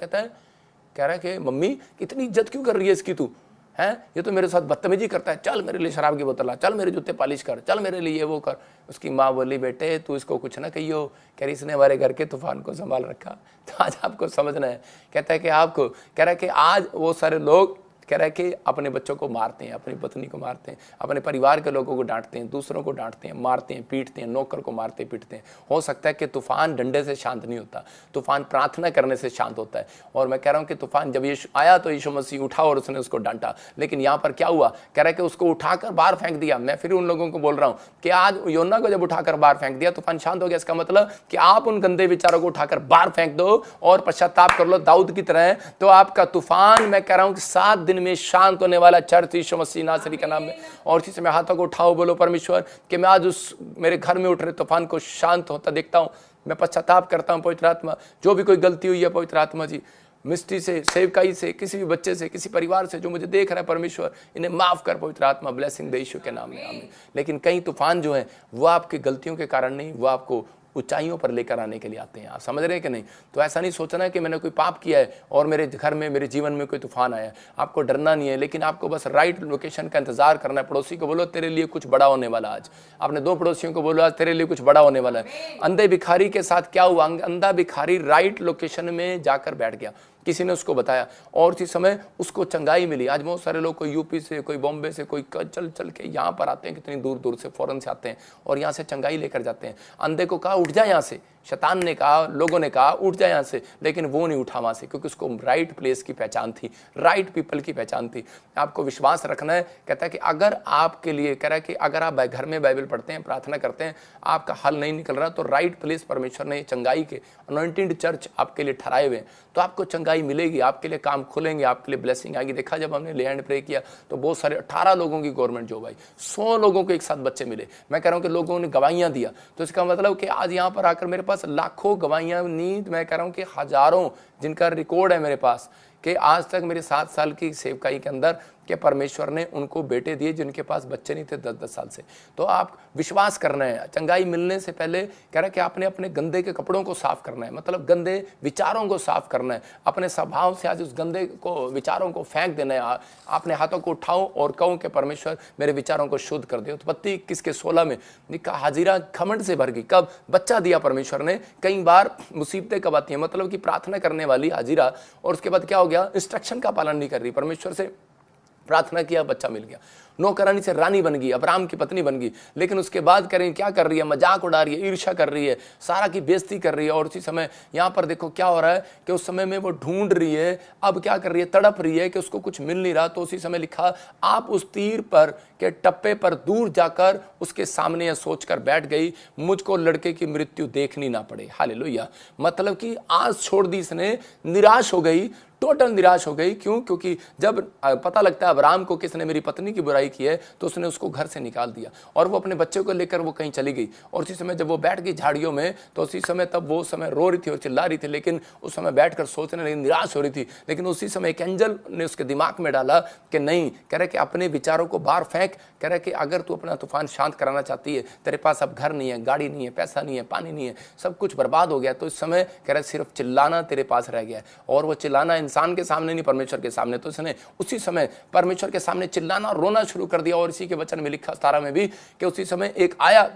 कह रहा है कि मम्मी इतनी इज्जत क्यों कर रही है इसकी तू, हैं ये तो मेरे साथ बदतमीजी करता है, चल मेरे लिए शराब की बोतल ला, चल मेरे जूते पालिश कर, चल मेरे लिए ये वो कर। उसकी माँ बोली बेटे तू इसको कुछ ना कहियो, कह रही इसने हमारे घर के तूफान को संभाल रखा। तो आज आपको समझना है, कहता है कि आपको कह रहा है कि आज वो सारे लोग कह रहा है कि अपने बच्चों को मारते हैं, अपनी पत्नी को मारते हैं, अपने परिवार के लोगों को डांटते हैं, दूसरों को डांटते हैं, मारते हैं, पीटते हैं, नौकर को मारते पीटते हैं। हो सकता है कि तूफान डंडे से शांत नहीं होता, तूफान प्रार्थना करने से शांत होता है। और मैं कह रहा हूँ कि तूफान जब यीशु आया तो यीशु मसीह उठा और उसने उसको डांटा, लेकिन यहाँ पर क्या हुआ, कह रहा है कि उसको उठाकर बाहर फेंक दिया। मैं फिर उन लोगों को बोल रहा हूँ कि आज योना को जब उठाकर बाहर फेंक दिया तूफान शांत हो गया। इसका मतलब कि आप उन गंदे विचारों को उठाकर बाहर फेंक दो और पश्चाताप कर लो दाऊद की तरह, तो आपका तूफान मैं कह रहा हूँ कि 7 दिन में शांत होने वाला चर्च यीशु मसीह नासरी का नाम में। और इसी समय हाथों को उठाओ, बोलो परमेश्वर कि मैं आज उस मेरे घर में उठ रहे तूफान को शांत होता देखता हूँ, मैं पश्चाताप करता हूँ। पवित्र आत्मा जो भी कोई गलती हुई है पवित्र आत्मा जी, मिस्टी से, सेवकाई से, किसी भी बच्चे से, किसी परिवार से जो मुझे देख रहा है परमेश्वर, इन्हें माफ कर पवित्र आत्मा, ब्लेसिंग दे यीशु के नाम में, आमीन। लेकिन कई तूफान जो है वो आपकी गलतियों के कारण नहीं, वो आपको ऊंचाइयों पर लेकर आने के लिए आते हैं। आप समझ रहे हैं कि नहीं? तो ऐसा नहीं सोचना है कि मैंने कोई पाप किया है और मेरे घर में, मेरे जीवन में कोई तूफान आया। आपको डरना नहीं है, लेकिन आपको बस राइट लोकेशन का इंतजार करना है। पड़ोसी को बोलो तेरे लिए कुछ बड़ा होने वाला आज। आपने 2 पड़ोसियों को बोलो आज तेरे लिए कुछ बड़ा होने वाला है। अंधे भिखारी के साथ क्या हुआ? अंधा भिखारी राइट लोकेशन में जाकर बैठ गया, किसी ने उसको बताया और उसी समय उसको चंगाई मिली। आज बहुत सारे लोग कोई यूपी से, कोई बॉम्बे से, कोई चल चल के यहाँ पर आते हैं, कितनी दूर दूर से, फॉरेन से आते हैं और यहाँ से चंगाई लेकर जाते हैं। अंधे को कहा उठ जा यहाँ से, शैतान ने कहा, लोगों ने कहा उठ जा यहाँ से, लेकिन वो नहीं उठा वहाँ से, क्योंकि उसको राइट प्लेस की पहचान थी, राइट पीपल की पहचान थी। आपको विश्वास रखना है। कहता है कि अगर आपके लिए, कह रहा है कि अगर आप घर में बाइबल पढ़ते हैं, प्रार्थना करते हैं, आपका हल नहीं निकल रहा, तो राइट प्लेस परमेश्वर ने चंगाई के अनॉइंटेड चर्च आपके लिए ठहराए हुए हैं, तो आपको चंगाई मिलेगी, आपके लिए काम खुलेंगे, आपके लिए ब्लेसिंग आएगी। देखा जब हमने ले हैंड प्रे किया तो बहुत सारे 18 लोगों की गवर्नमेंट जॉब आई, 100 लोगों को एक साथ बच्चे मिले। मैं कह रहा हूँ कि लोगों ने गवाहियाँ दिया, तो इसका मतलब कि आज यहाँ पर आकर मेरे पास लाखों गवाहियाँ नींद, मैं कह रहा हूँ कि हजारों जिनका रिकॉर्ड है मेरे पास, कि आज तक मेरे 7 साल की सेवकाई के अंदर कि परमेश्वर ने उनको बेटे दिए जिनके पास बच्चे नहीं थे 10-10 साल से। तो आप विश्वास करना है, चंगाई मिलने से पहले कह रहा है कि आपने अपने गंदे के कपड़ों को साफ करना है, मतलब गंदे विचारों को साफ करना है, अपने स्वभाव से आज उस गंदे को विचारों को फेंक देना है। आपने हाथों को उठाओ और कहो कि परमेश्वर मेरे विचारों को शुद्ध कर दे। उत्पत्ति 21:16 में निका हाजिरा घमंड से भर गई। कब? बच्चा दिया परमेश्वर ने। कई बार मुसीबतें कब आती हैं, मतलब कि प्रार्थना करने वाली हाजिरा, और उसके बाद क्या हो गया, इंस्ट्रक्शन का पालन नहीं कर रही, परमेश्वर से प्रार्थना किया, बच्चा मिल गया, नौकरानी से रानी बन गई, अब्राहम की पत्नी बन गई, लेकिन उसके बाद करें क्या कर रही है, मजाक उड़ा रही है, ईर्ष्या कर रही है, सारा की बेइज्जती कर रही है। और उसी समय यहाँ पर देखो क्या हो रहा है कि उस समय में वो ढूंढ रही है, अब क्या कर रही है, तड़प रही है कि उसको कुछ मिल नहीं रहा। तो उसी समय लिखा, आप उस तीर पर के टप्पे पर दूर जाकर उसके सामने यह सोचकर बैठ गई, मुझको लड़के की मृत्यु देखनी ना पड़े। हालेलुया। मतलब कि आज छोड़ दी इसने, निराश हो गई, टोटल निराश हो गई। क्यों? क्योंकि जब पता लगता है अब्राहम को किसने मेरी पत्नी की बुराई बुराई की है, तो उसने उसको घर से निकाल दिया और वो अपने बच्चे को लेकर वो कहीं चली गई। और उसी समय जब वो बैठ गई झाड़ियों में, तो उसी समय तब वो समय रो रही थी और चिल्ला रही थी, लेकिन उस समय बैठकर सोचने लगी, निराश हो रही थी। लेकिन उसी समय एक एंजल ने उसके दिमाग में डाला कि नहीं, कह रहे कि अपने विचारों को बाहर फेंक, कह रहे कि अगर तू अपना तूफान शांत कराना चाहती है, तेरे पास अब घर नहीं है, गाड़ी नहीं है, पैसा नहीं है, पानी नहीं है, सब कुछ बर्बाद हो गया, तो इस समय कह रहे सिर्फ चिल्लाना तेरे पास रह गया है। और वो चिल्लाना इंसान के सामने नहीं, परमेश्वर के सामने। तो इसने उसी समय परमेश्वर के सामने चिल्लाना और रोना शुरू कर दिया। और इसी के वचन में लिखा 17 में भी कि उसी समय एक आया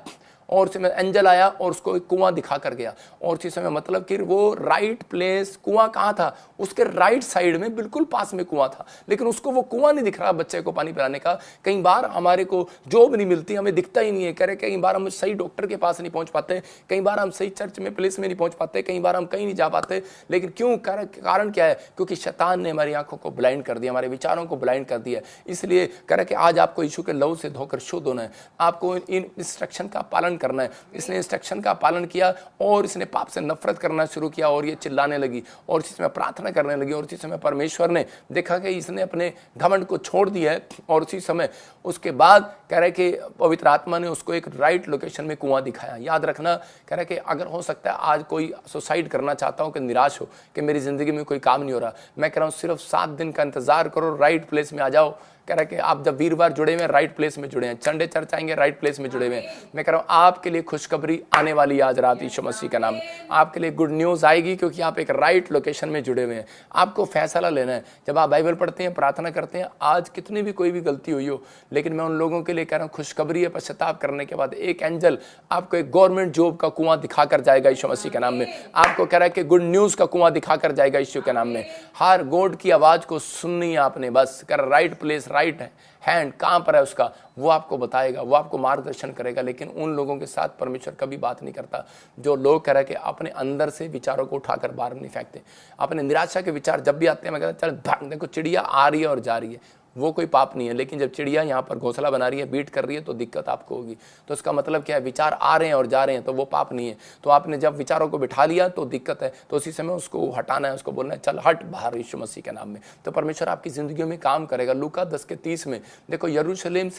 और उसी में एंजल आया और उसको एक कुआं दिखा कर गया। और उसी समय मतलब कि वो राइट प्लेस, कुआं कहाँ था, उसके राइट साइड में बिल्कुल पास में कुआं था, लेकिन उसको वो कुआं नहीं दिख रहा बच्चे को पानी पिलाने का। कई बार हमारे को जॉब नहीं मिलती, हमें दिखता ही नहीं है, कह रहे कई बार हम सही डॉक्टर के पास नहीं पहुंच पाते, कई बार हम सही चर्च में प्लेस में नहीं पहुंच पाते, कई बार हम कहीं नहीं जा पाते। लेकिन क्यों, कारण क्या है? क्योंकि शैतान ने हमारी आंखों को ब्लाइंड कर दिया, हमारे विचारों को ब्लाइंड कर दिया। इसलिए कह रहे कि आज आपको यीशु के लहू से धोकर शुद्ध होना है, आपको इन इंस्ट्रक्शन का पालन करना है। इसने इंस्ट्रक्शन का पालन किया और इसने पाप से नफरत करना शुरू किया और ये चिल्लाने लगी और इसी समय प्रार्थना करने लगी। और इसी समय परमेश्वर ने देखा कि इसने अपने घमंड को छोड़ दिया है। और उसी समय उसके बाद कह रहे कि पवित्र आत्मा ने उसको एक राइट लोकेशन में कुआं दिखाया। याद रखना, कह रहे कि अगर हो सकता है आज कोई सुसाइड करना चाहता हो, कि निराश हो कि मेरी जिंदगी में कोई काम नहीं हो रहा, मैं कह रहा हूं सिर्फ 7 दिन का इंतजार करो, राइट प्लेस में आ जाओ। कह रहा है कि आप जब वीरवार जुड़े हुए राइट प्लेस में जुड़े हैं, संडे चर्च आएंगे राइट प्लेस में जुड़े हुए हैं। मैं कह रहा हूँ आपके लिए खुशखबरी आने वाली आज रात यीशु मसीह का नाम, आपके लिए गुड न्यूज आएगी, क्योंकि आप एक राइट लोकेशन में जुड़े हुए हैं। आपको फैसला लेना है। जब आप बाइबल पढ़ते हैं, प्रार्थना करते हैं, आज कितनी भी कोई भी गलती हुई हो, लेकिन मैं उन लोगों के लिए कह रहा हूँ खुशखबरी है, पश्चाताप करने के बाद एक एंजल आपको एक गवर्नमेंट जॉब का कुआं दिखाकर जाएगा यीशु मसीह के नाम में। आपको कह रहा है कि गुड न्यूज का कुआं दिखाकर जाएगा यीशु के नाम में। हर गॉड की आवाज को सुननी है आपने, बस कर राइट प्लेस, राइट हैंड कहाँ पर है उसका, वो आपको बताएगा, वो आपको मार्गदर्शन करेगा। लेकिन उन लोगों के साथ परमेश्वर कभी बात नहीं करता जो लोग कह रहे कि अपने अंदर से विचारों को उठाकर बाहर नहीं फेंकते। अपने निराशा के विचार जब भी आते हैं, मैं कहता चल भाग, देखो चिड़िया आ रही है और जा रही है, वो कोई पाप नहीं है। लेकिन जब चिड़िया यहाँ पर घोंसला बना रही है, बीट कर रही है, तो दिक्कत आपको होगी। तो इसका मतलब क्या है? विचार आ रहे हैं और जा रहे हैं तो वो पाप नहीं है। तो आपने जब विचारों को बिठा लिया तो दिक्कत है, तो उसी समय उसको हटाना है, उसको बोलना है चल हट बाहर यीशु मसीह के नाम में। तो परमेश्वर आपकी जिंदगी में काम करेगा। लूका 10:30 में देखो, यरूशलेम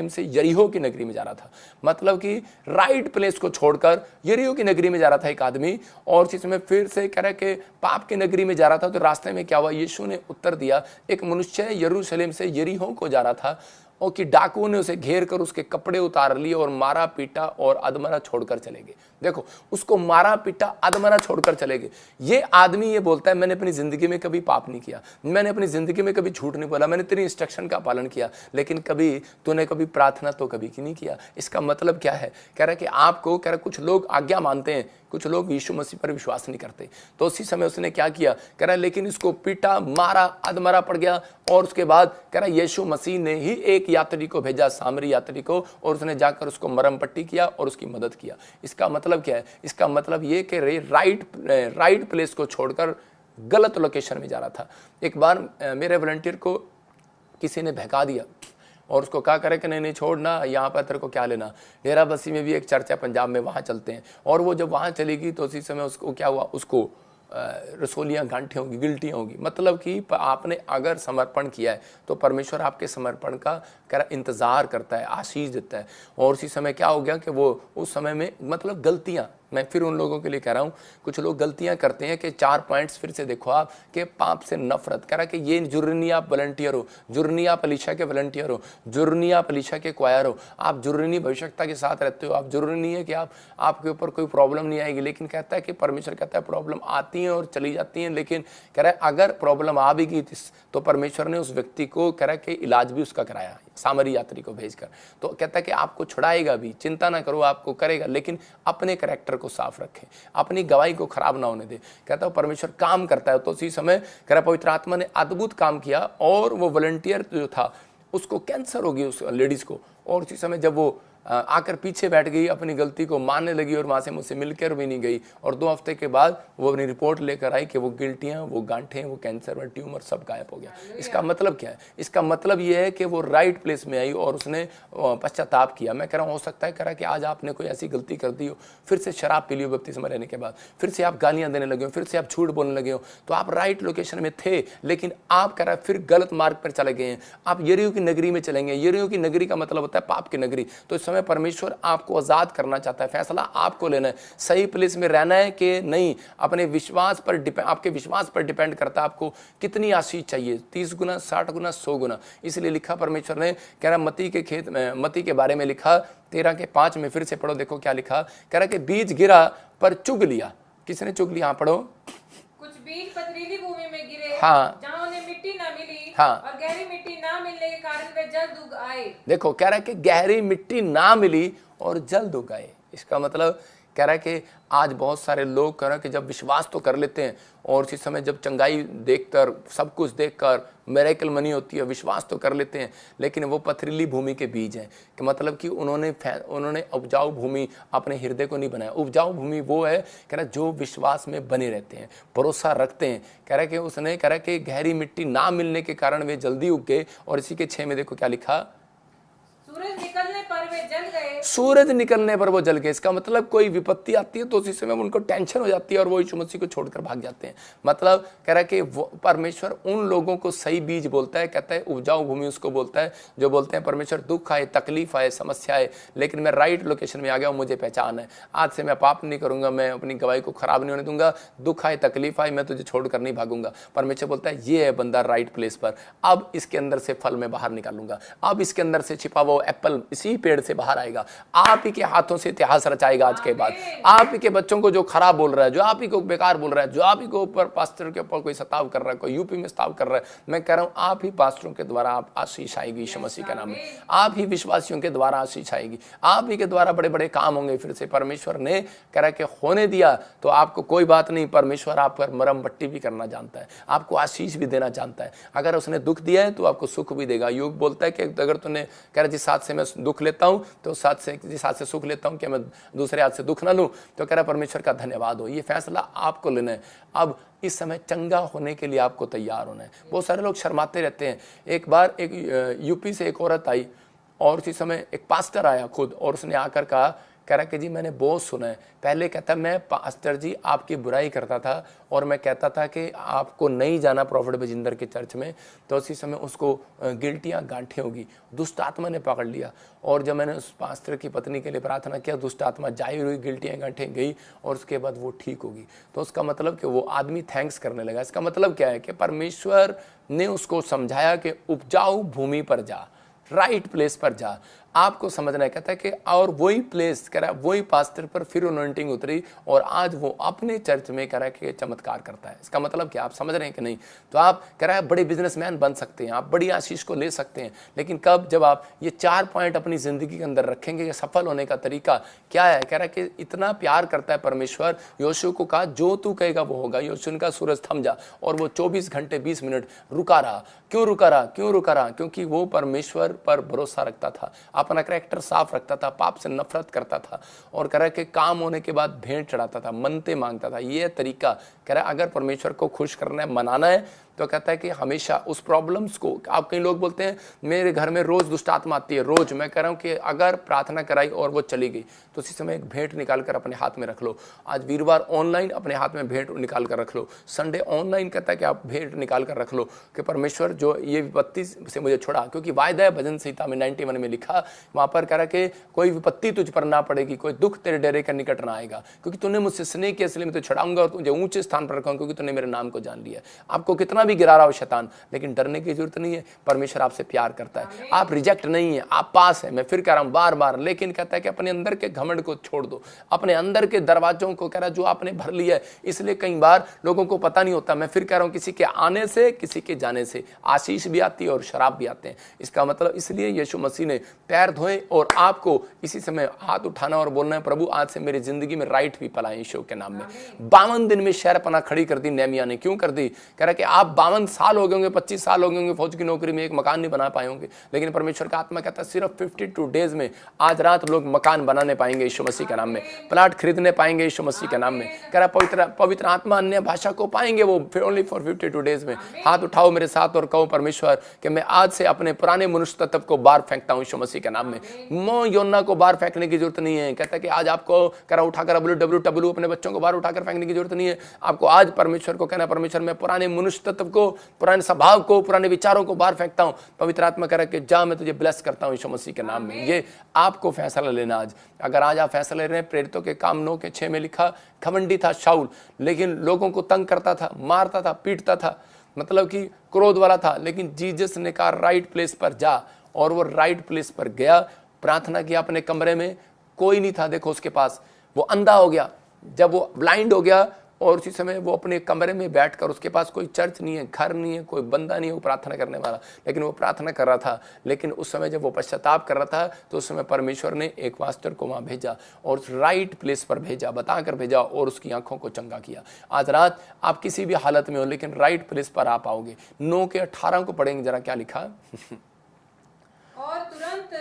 से यरीहो की नगरी में जा रहा था, मतलब कि राइट प्लेस को छोड़कर यरीहो की नगरी में जा रहा था एक आदमी। और इसी समय फिर से कह रहे कि पाप की नगरी में जा रहा था। तो रास्ते में क्या हुआ? यीशु ने उत्तर दिया, एक मनुष्य यरूशलेम से यरीहो को जा रहा था और कि डाकुओं ने उसे घेर कर उसके कपड़े उतार लिए और मारा पीटा और अधमरा छोड़कर चले गए। देखो, उसको मारा पीटा अधमरा छोड़कर चले गए। ये आदमी ये बोलता है मैंने अपनी जिंदगी में कभी पाप नहीं किया, मैंने अपनी जिंदगी में कभी झूठ नहीं बोला, मैंने तेरी इंस्ट्रक्शन का पालन किया, लेकिन कभी तूने कभी प्रार्थना तो कभी की नहीं किया। इसका मतलब क्या है? कह रहा है कि आपको, कह रहा कुछ लोग आज्ञा मानते हैं, कुछ लोग यीशु मसीह पर विश्वास नहीं करते। तो उसी समय उसने क्या किया? कह रहा है लेकिन इसको पीटा, मारा, अधमरा पड़ गया। और उसके बाद कह रहा है यीशु मसीह ने ही एक यात्री को भेजा, सामरी यात्री को, और उसने जाकर उसको मरहम पट्टी किया और उसकी मदद किया। इसका मतलब क्या है? इसका मतलब ये कि राइट प्लेस को छोड़कर गलत लोकेशन में जा रहा था। एक बार मेरे वॉलंटियर को किसी ने बहका दिया और उसको कहा करे कि नहीं छोड़ना, यहाँ पर तेरे को क्या लेना। डेरा बस्सी में भी एक चर्च है पंजाब में, वहाँ चलते हैं। और वो जब वहाँ चलेगी तो उसी समय उसको क्या हुआ? उसको रसोलियाँ गांठें होंगी, गिल्टियाँ होंगी। मतलब कि आपने अगर समर्पण किया है तो परमेश्वर आपके समर्पण का इंतज़ार करता है, आशीष देता है। और उसी समय क्या हो गया कि वो उस समय में मतलब गलतियाँ, मैं फिर उन लोगों के लिए कह रहा हूँ, कुछ लोग गलतियां करते हैं कि 4 पॉइंट्स फिर से देखो आप, कि पाप से नफरत। कह रहा कि ये जुर्नी आप वॉलंटियर हो, जुर्नी आप अलीशा के वॉलंटियर हो, जुर्नी आप अलीशा के क्वायर हो, आप जुर्नी भविष्यता के साथ रहते हो। आप जरूरी नहीं है कि आपके ऊपर कोई प्रॉब्लम नहीं आएगी, लेकिन कहता है कि परमेश्वर कहता है प्रॉब्लम आती हैं और चली जाती हैं। लेकिन कह रहा है अगर प्रॉब्लम आ भी गई तो परमेश्वर ने उस व्यक्ति को कह रहा है कि इलाज भी उसका कराया, सामरी यात्री को भेजकर। तो कहता है कि आपको छुड़ाएगा भी, चिंता ना करो, आपको करेगा, लेकिन अपने कैरेक्टर को साफ रखें, अपनी गवाही को खराब ना होने दे। कहता है परमेश्वर काम करता है। तो उसी समय कह रहा पवित्र आत्मा ने अद्भुत काम किया और वो वॉलंटियर जो था उसको कैंसर हो गई, उस लेडीज को। और उसी समय जब वो आकर पीछे बैठ गई, अपनी गलती को मानने लगी और वहाँ से मुझसे मिलकर भी नहीं गई। और 2 हफ्ते के बाद वो अपनी रिपोर्ट लेकर आई कि वो गिल्टियाँ, वो गांठें, वो कैंसर, वो ट्यूमर सब गायब हो गया। इसका मतलब क्या है? इसका मतलब ये है कि वो राइट प्लेस में आई और उसने पश्चाताप किया। मैं कह रहा हूँ हो सकता है कह रहा कि आज आपने कोई ऐसी गलती कर दी हो, फिर से शराब पी ली हो बपतिस्मा लेने के बाद, फिर से आप गालियाँ देने लगे हो, फिर से आप झूठ बोलने लगे हो, तो आप राइट लोकेशन में थे, लेकिन आप कह रहा फिर गलत मार्ग पर चले गए हैं। आप यरीहो की नगरी में चलेंगे। यरीहो की नगरी का मतलब होता है पाप की नगरी। तो इस समय परमेश्वर आपको आजाद करना चाहता है। फैसला आपको लेना है, सही प्लेस में रहना है कि नहीं। अपने विश्वास पर आपके विश्वास पर डिपेंड करता है आपको कितनी आशीष चाहिए, 30 गुना, 60 गुना, 100 गुना। इसलिए लिखा परमेश्वर ने, कह रहा मती के खेत में, मती के बारे में लिखा 13:5 में, फिर से पढ़ो, देखो क्या लिखा। कह रहा कि बीज गिरा पर चुग लिया। किसने चुग लिया? पढ़ो।
कुछ बीज पथरीली भूमि में गिरे,
हाँ,
जहाँ उन्हें मिट्टी ना मिली,
हाँ,
और गहरी मिट्टी ना मिलने के कारण वे जल्द उग आए।
देखो कह रहा है कि गहरी मिट्टी ना मिली और जल्द उग आए। इसका मतलब कह रहा है कि आज बहुत सारे लोग कह रहे हैं कि जब विश्वास तो कर लेते हैं और उसी समय जब चंगाई देखकर, सब कुछ देखकर मिरेकल मनी होती है, विश्वास तो कर लेते हैं, लेकिन वो पथरीली भूमि के बीज हैं। कि मतलब कि उन्होंने उपजाऊ भूमि अपने हृदय को नहीं बनाया। उपजाऊ भूमि वो है कह रहा जो विश्वास में बने रहते हैं, भरोसा रखते हैं। कह रहा कि उसने कह रहा कि गहरी मिट्टी ना मिलने के कारण वे जल्दी उग गए। और इसी के 6 में देखो क्या लिखा,
सूरज निकलने पर वे जल गए।
सूरज निकलने पर वो जल गए। इसका मतलब कोई विपत्ति आती है तो उसी समय उनको टेंशन हो जाती है और वो यीशु मसीह को छोड़कर भाग जाते हैं। मतलब कह रहा है कि परमेश्वर उन लोगों को सही बीज बोलता है। कहता है उपजाऊ भूमि उसको बोलता है जो बोलते हैं परमेश्वर दुख आए, तकलीफ आए, समस्या आए, लेकिन मैं राइट लोकेशन में आ गया हूँ, मुझे पहचान है, आज से मैं पाप नहीं करूंगा, मैं अपनी गवाही को खराब नहीं होने दूंगा। दुख आए, तकलीफ आए, मैं तुझे छोड़कर नहीं भागूंगा। परमेश्वर बोलता है ये है बंदा राइट प्लेस पर। अब इसके अंदर से फल मैं बाहर निकालूंगा, अब इसके अंदर से छिपा वो एप्पल इसी पेड़ से बाहर आएगा। आप ही के हाथों से इतिहास रचाएगा आज के बाद। आप ही के बच्चों को जो खराब बोल रहा है, जो आप ही को बेकार बोल रहा है, जो आप ही को ऊपर पास्टर के ऊपर कोई सताव कर रहा है, कोई यूपी में सताव कर रहा है, मैं कह रहा हूं आप ही पास्टरों के द्वारा आप आशीष आएगी यीशु मसीह के नाम में। आप ही विश्वासियों के द्वारा आशीष आएगी, आप ही के द्वारा बड़े बड़े काम होंगे। फिर से परमेश्वर ने कह रहा कि होने दिया तो आपको कोई बात नहीं, परमेश्वर आप पर मरम पट्टी भी करना जानता है, आपको आशीष भी देना जानता है। अगर उसने दुख दिया है तो आपको सुख भी देगा। योग बोलता है कि अगर तूने कह रहा जिस हाथ से मैं दुख लेता हूं तो जिस हाथ से सुख लेता हूं कि मैं दूसरे हाथ से दुख ना लूं, तो कह रहा परमेश्वर का धन्यवाद हो। ये फैसला आपको लेना है। अब इस समय चंगा होने के लिए आपको तैयार होना है। बहुत सारे लोग शर्माते रहते हैं। एक बार एक यूपी से एक औरत आई और उसी समय एक पास्टर आया खुद, और उसने आकर कहा, कह रहा कि जी मैंने बहुत सुना है। पहले कहता मैं पास्टर जी आपकी बुराई करता था और मैं कहता था कि आपको नहीं जाना प्रॉफिट बजिंदर के चर्च में, तो उसी समय उसको गिल्टियाँ गांठें होगी, दुष्ट आत्मा ने पकड़ लिया। और जब मैंने उस पास्टर की पत्नी के लिए प्रार्थना किया, दुष्ट आत्मा जाहिर हुई, गिल्टियाँ गांठें गई और उसके बाद वो ठीक होगी। तो उसका मतलब कि वो आदमी थैंक्स करने लगा। इसका मतलब क्या है कि परमेश्वर ने उसको समझाया कि उपजाऊ भूमि पर जा, राइट प्लेस पर जा। आपको समझना है। कहता है कि और वही प्लेस कह रहा है, वही पास्टर पर फिर अनॉइंटिंग उतरी और आज वो अपने चर्च में कह रहा है कि चमत्कार करता है। इसका मतलब क्या आप समझ रहे हैं कि नहीं? तो आप कह रहा है बड़े बिजनेसमैन बन सकते हैं, आप बड़ी आशीष को ले सकते हैं, लेकिन कब? जब आप ये 4 पॉइंट अपनी जिंदगी के अंदर रखेंगे। सफल होने का तरीका क्या है? कह रहा है कि इतना प्यार करता है परमेश्वर। योशू को कहा जो तू कहेगा वो होगा। योशू ने कहा सूरज थम जा, और वो 24 घंटे 20 मिनट रुका रहा। क्यों रुका रहा? क्यों रुका रहा? क्योंकि वो परमेश्वर पर भरोसा रखता था, अपना करैक्टर साफ रखता था, पाप से नफरत करता था, और कह रहा है कि काम होने के बाद भेंट चढ़ाता था, मन्नतें मांगता था। ये तरीका कह रहा है अगर परमेश्वर को खुश करना है, मनाना है, तो कहता है कि हमेशा उस प्रॉब्लम्स को, आप कई लोग बोलते हैं मेरे घर में रोज दुष्ट आत्मा आती है, रोज। मैं कह रहा हूं कि अगर प्रार्थना कराई और वो चली गई तो उसी समय एक भेंट निकाल कर अपने हाथ में रख लो। आज वीरवार ऑनलाइन अपने हाथ में भेंट निकाल कर रख लो। संडे ऑनलाइन कहता है कि आप भेंट निकाल कर रख लो कि परमेश्वर जो ये विपत्ति से मुझे छोड़ा। क्योंकि वायदा है भजन संहिता में 91 में लिखा, वहां पर कह रहा कि कोई विपत्ति तुझ पर ना पड़ेगी, कोई दुख तेरे डेरे का निकट ना आएगा, क्योंकि तूने मुझसे स्नेह किया इसलिए मैं तुझे छुड़ाऊंगा और तुझे ऊंचे स्थान पर रखूंगा, क्योंकि तूने मेरे नाम को जान लिया। आपको कितना भी गिरा रहा हो शैतान, लेकिन डरने की जरूरत नहीं है। परमेश्वर आपसे प्यार करता है, आप रिजेक्ट नहीं है, आप पास है। मैं फिर कह रहा हूं बार बार, लेकिन कहता है कि अपने अंदर के घमंड को छोड़ दो, अपने अंदर के दरवाजों को कह रहा जो आपने भर लिया है। इसलिए कई बार लोगों को पता नहीं होता। मैं फिर कह रहा हूं किसी के आने से, किसी के जाने से आशीष भी आती है और शराब भी आते हैं। इसका मतलब इसलिए यीशु मसीह ने पैर धोए और आपको इसी समय हाथ उठाना और बोलना है प्रभु आज से मेरी जिंदगी में राइट भी पलाए यीशु के नाम में। 52 दिन में शहरपना खड़ी कर दी नेहमिया ने। क्यों कर दी? कह रहा कि आप आप 52 साल हो गए होंगे, 25 साल हो गए होंगे फौज की नौकरी में, एक मकान नहीं बना पाए होंगे, लेकिन परमेश्वर का आत्मा कहता है सिर्फ 52 डेज में आज रात लोग मकान बनाने पाएंगे यीशु मसीह के नाम में, प्लाट खरीदने पाएंगे यीशु मसीह के नाम में। कह रहा पवित्र आत्मा अन्य भाषा को पाएंगे वो ओनली फॉर 52 डेज में। हाथ उठाओ मेरे साथ और कहो परमेश्वर कि मैं आज से अपने पुराने मनुष्य तत्व को बाहर फेंकता हूं यीशु मसीह के नाम में। मोह योना को बाहर फेंकने की जरूरत नहीं है। कहता है कि आज आपको करा उठाकर WWW अपने बच्चों को बाहर उठाकर फेंकने की जरूरत नहीं है। आपको आज परमेश्वर को कहना, परमेश्वर मैं पुराने मनुष्य तत्व को, पुराने स्वभाव को, पुराने विचारों को बाहर फेंकता हूं। पवित्र आत्मा कह रहा है कि जा मैं तुझे ब्लेस करता हूं यीशु मसीह के नाम में। ये आपको फैसला लेना आज। अगर आज आप फैसला ले रहे हैं, प्रेरितों के काम 9:6 में लिखा, घमंडी था शाऊल, लेकिन लोगों को तंग करता था, मारता था, पीटता था, मतलब कि क्रोध वाला था, लेकिन जीसस ने कहा राइट प्लेस पर जा, और वो राइट प्लेस पर गया। प्रार्थना किया अपने कमरे में, कोई नहीं था देखो उसके पास, वो अंधा हो गया। जब वो ब्लाइंड हो गया और उसी समय वो अपने कमरे में बैठकर, उसके पास कोई चर्च नहीं है, घर नहीं है, कोई बंदा नहीं है वो प्रार्थना करने वाला, लेकिन वो प्रार्थना कर रहा था। लेकिन उस समय जब वो पश्चाताप कर रहा था तो उस समय परमेश्वर ने एक पास्टर को वहाँ भेजा और उस राइट प्लेस पर भेजा, बताकर भेजा, और उसकी आंखों को चंगा किया। आज रात आप किसी भी हालत में हो, लेकिन राइट प्लेस पर आप आओगे। 9:18 को पढ़ेंगे जरा क्या लिखा।
और तुरंत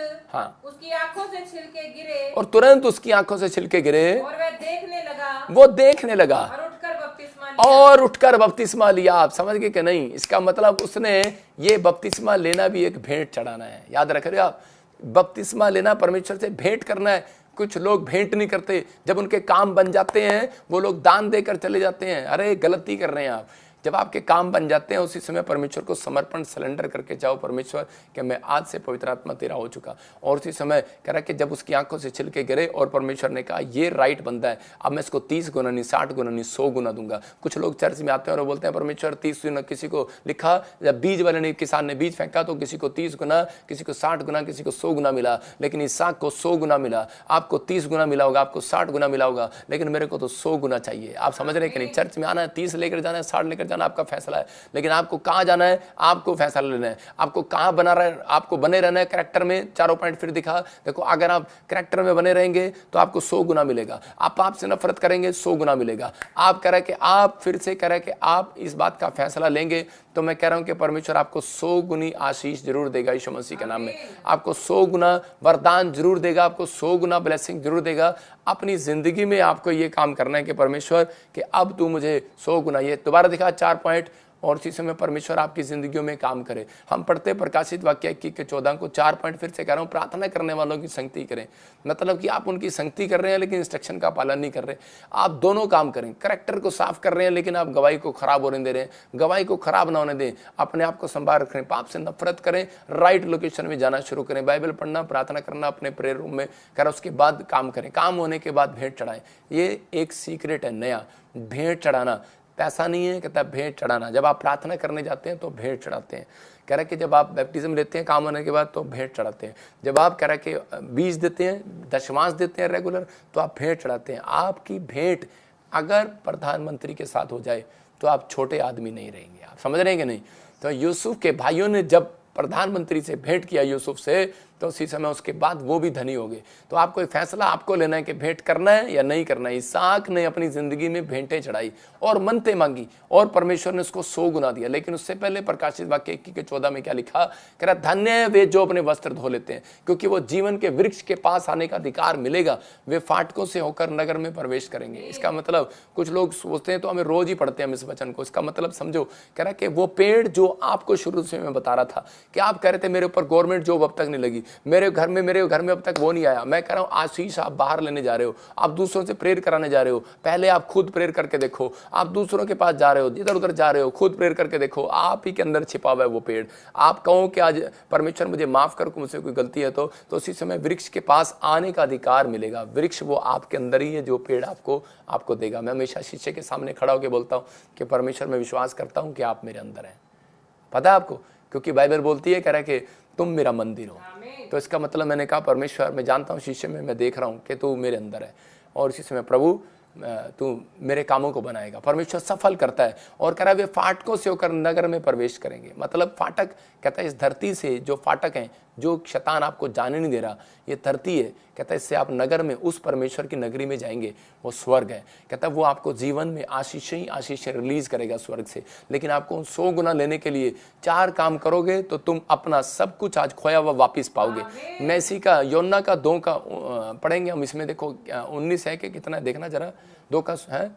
उसकी आंखों से छिलके गिरे,
और तुरंत उसकी आंखों से छिलके गिरे,
और वह देखने लगा,
वो देखने लगा,
और उठकर बपतिस्मा लिया।
और उठकर बपतिस्मा लिया। आप समझ गए कि नहीं? इसका मतलब उसने ये बपतिस्मा लेना भी एक भेंट चढ़ाना है। याद रख रहे हो आप, बपतिस्मा लेना परमेश्वर से भेंट करना है। कुछ लोग भेंट नहीं करते, जब उनके काम बन जाते हैं वो लोग दान देकर चले जाते हैं। अरे गलती कर रहे हैं आप। जब आपके काम बन जाते हैं उसी समय परमेश्वर को समर्पण सरेंडर करके जाओ, परमेश्वर कि मैं आज से पवित्र आत्मा तेरा हो चुका। और उसी समय कह रहा कि जब उसकी आंखों से छिलके गिरे और परमेश्वर ने कहा ये राइट बंदा है, अब मैं इसको 30 गुना नहीं, 60 गुना नहीं, 100 गुना दूंगा। कुछ लोग चर्च में आते हैं और बोलते हैं परमेश्वर 30 गुना, किसी को लिखा जब बीज वाले ने, किसान ने बीज फेंका तो किसी को 30 गुना, किसी को 60 गुना, किसी को 100 गुना मिला, लेकिन इसहाक को 100 गुना मिला। आपको 30 गुना मिला होगा, आपको 60 गुना मिला होगा, लेकिन मेरे को तो 100 गुना चाहिए। आप समझ रहे हैं कि नहीं? चर्च में आना है, 30 लेकर जाना है, 60 लेकर जाना, आपका फैसला है, लेकिन आपको कहां जाना है, आपको फैसला लेना है। आपको कहां बना रहा है, आपको बने रहना है कैरेक्टर में। चारों पॉइंट फिर दिखा, देखो अगर आप कैरेक्टर में बने रहेंगे तो आपको 100 गुना मिलेगा। आप पाप से नफरत करेंगे 100 गुना मिलेगा। आप कह रहे कि आप फिर से कह रहे कि आप इस बात का फैसला लेंगे, तो मैं कह रहा हूं कि परमेश्वर आपको 100 गुनी आशीष जरूर देगा यीशु मसीह के नाम में। आपको 100 गुना वरदान जरूर देगा, आपको 100 गुना ब्लेसिंग जरूर देगा। अपनी जिंदगी में आपको ये काम करना है कि परमेश्वर कि अब तू मुझे 100 गुना, ये दोबारा दिखा 4 पॉइंट, और इसी समय परमेश्वर आपकी जिंदगियों में काम करे। हम पढ़ते प्रकाशित वाक्य 21:14 को 4 पॉइंट फिर से कह रहा हूं, प्रार्थना करने वालों की संगति करें। मतलब कि आप उनकी संगति कर रहे हैं लेकिन इंस्ट्रक्शन का पालन नहीं कर रहे। आप दोनों काम करें, कैरेक्टर को साफ कर रहे हैं लेकिन आप गवाही को खराब होने दे रहे हैं। गवाही को खराब ना होने दें, अपने आप को संभाल रखें, पाप से नफरत करें, राइट लोकेशन में जाना शुरू करें, बाइबल पढ़ना, प्रार्थना करना, अपने प्रेयर रूम में कर, उसके बाद काम करें। काम होने के बाद भेंट चढ़ाएं। ये एक सीक्रेट है नया, भेंट चढ़ाना। पैसा नहीं है, कहता है भेंट चढ़ाना। जब आप प्रार्थना करने जाते हैं तो भेंट चढ़ाते हैं। कह रहे कि जब आप बैप्टिज्म लेते हैं काम होने के बाद तो भेंट चढ़ाते हैं। जब आप कह रहे कि बीज देते हैं, दशमांश देते हैं रेगुलर, तो आप भेंट चढ़ाते हैं। आपकी भेंट अगर प्रधानमंत्री के साथ हो जाए तो आप छोटे आदमी नहीं रहेंगे। आप समझ रहे हैं कि नहीं? तो यूसुफ के भाइयों ने जब प्रधानमंत्री से भेंट किया यूसुफ से, तो उसी समय उसके बाद वो भी धनी हो गए। तो आपको एक फैसला आपको लेना है कि भेंट करना है या नहीं करना है। इसहाक ने अपनी जिंदगी में भेंटें चढ़ाई और मन्नतें मांगी और परमेश्वर ने उसको 100 गुना दिया। लेकिन उससे पहले प्रकाशित वाक्य 21:14 में क्या लिखा? कह रहा धन्य है वे जो अपने वस्त्र धो लेते हैं, क्योंकि वो जीवन के वृक्ष के पास आने का अधिकार मिलेगा। वे फाटकों से होकर नगर में प्रवेश करेंगे। इसका मतलब कुछ लोग सोचते हैं तो हमें रोज ही पढ़ते हैं हम इस वचन को, इसका मतलब समझो। कह रहा कि वो पेड़ जो आपको शुरू से मैं बता रहा था कि आप कह रहे थे मेरे ऊपर गवर्नमेंट जॉब अब तक नहीं लगी, मेरे घर में अब तक वो नहीं आया। मैं कह रहा हूं आशीष आप बाहर लेने जा रहे हो, आप दूसरों से प्रेयर कराने जा रहे हो। पहले आप खुद प्रेयर करके देखो। आप दूसरों के पास जा रहे हो, इधर उधर जा रहे हो, खुद प्रेयर करके देखो। आप ही के अंदर छिपा हुआ है वो पेड़। आप कहो कि आज परमेश्वर मुझे माफ कर, मुझसे कोई गलती है तो उसी समय वृक्ष के पास आने का अधिकार मिलेगा। वृक्ष वो आपके अंदर ही है जो पेड़ आपको देगा। मैं हमेशा शीशे के सामने खड़ा होकर बोलता हूँ कि परमेश्वर मैं विश्वास करता हूँ कि आप मेरे अंदर हैं। पता है आपको, क्योंकि बाइबल बोलती है, कह रहा है कि तुम मेरा मंदिर हो। तो इसका मतलब मैंने कहा परमेश्वर मैं जानता हूँ शीशे में मैं देख रहा हूँ कि तू मेरे अंदर है। और इसी समय प्रभु तू मेरे कामों को बनाएगा। परमेश्वर सफल करता है और कह रहा है वे फाटकों से होकर नगर में प्रवेश करेंगे। मतलब फाटक कहता है इस धरती से जो फाटक हैं, जो शैतान आपको जाने नहीं दे रहा, ये धरती है। कहता है इससे आप नगर में, उस परमेश्वर की नगरी में जाएंगे, वो स्वर्ग है। कहता है वो आपको जीवन में आशीषें ही आशीषें रिलीज करेगा स्वर्ग से। लेकिन आपको 100 गुना लेने के लिए 4 काम करोगे तो तुम अपना सब कुछ आज खोया हुआ वापिस पाओगे। मैसी का, योना का 2 का पढ़ेंगे हम। इसमें देखो 19 है कि कितना, देखना जरा, 2 का है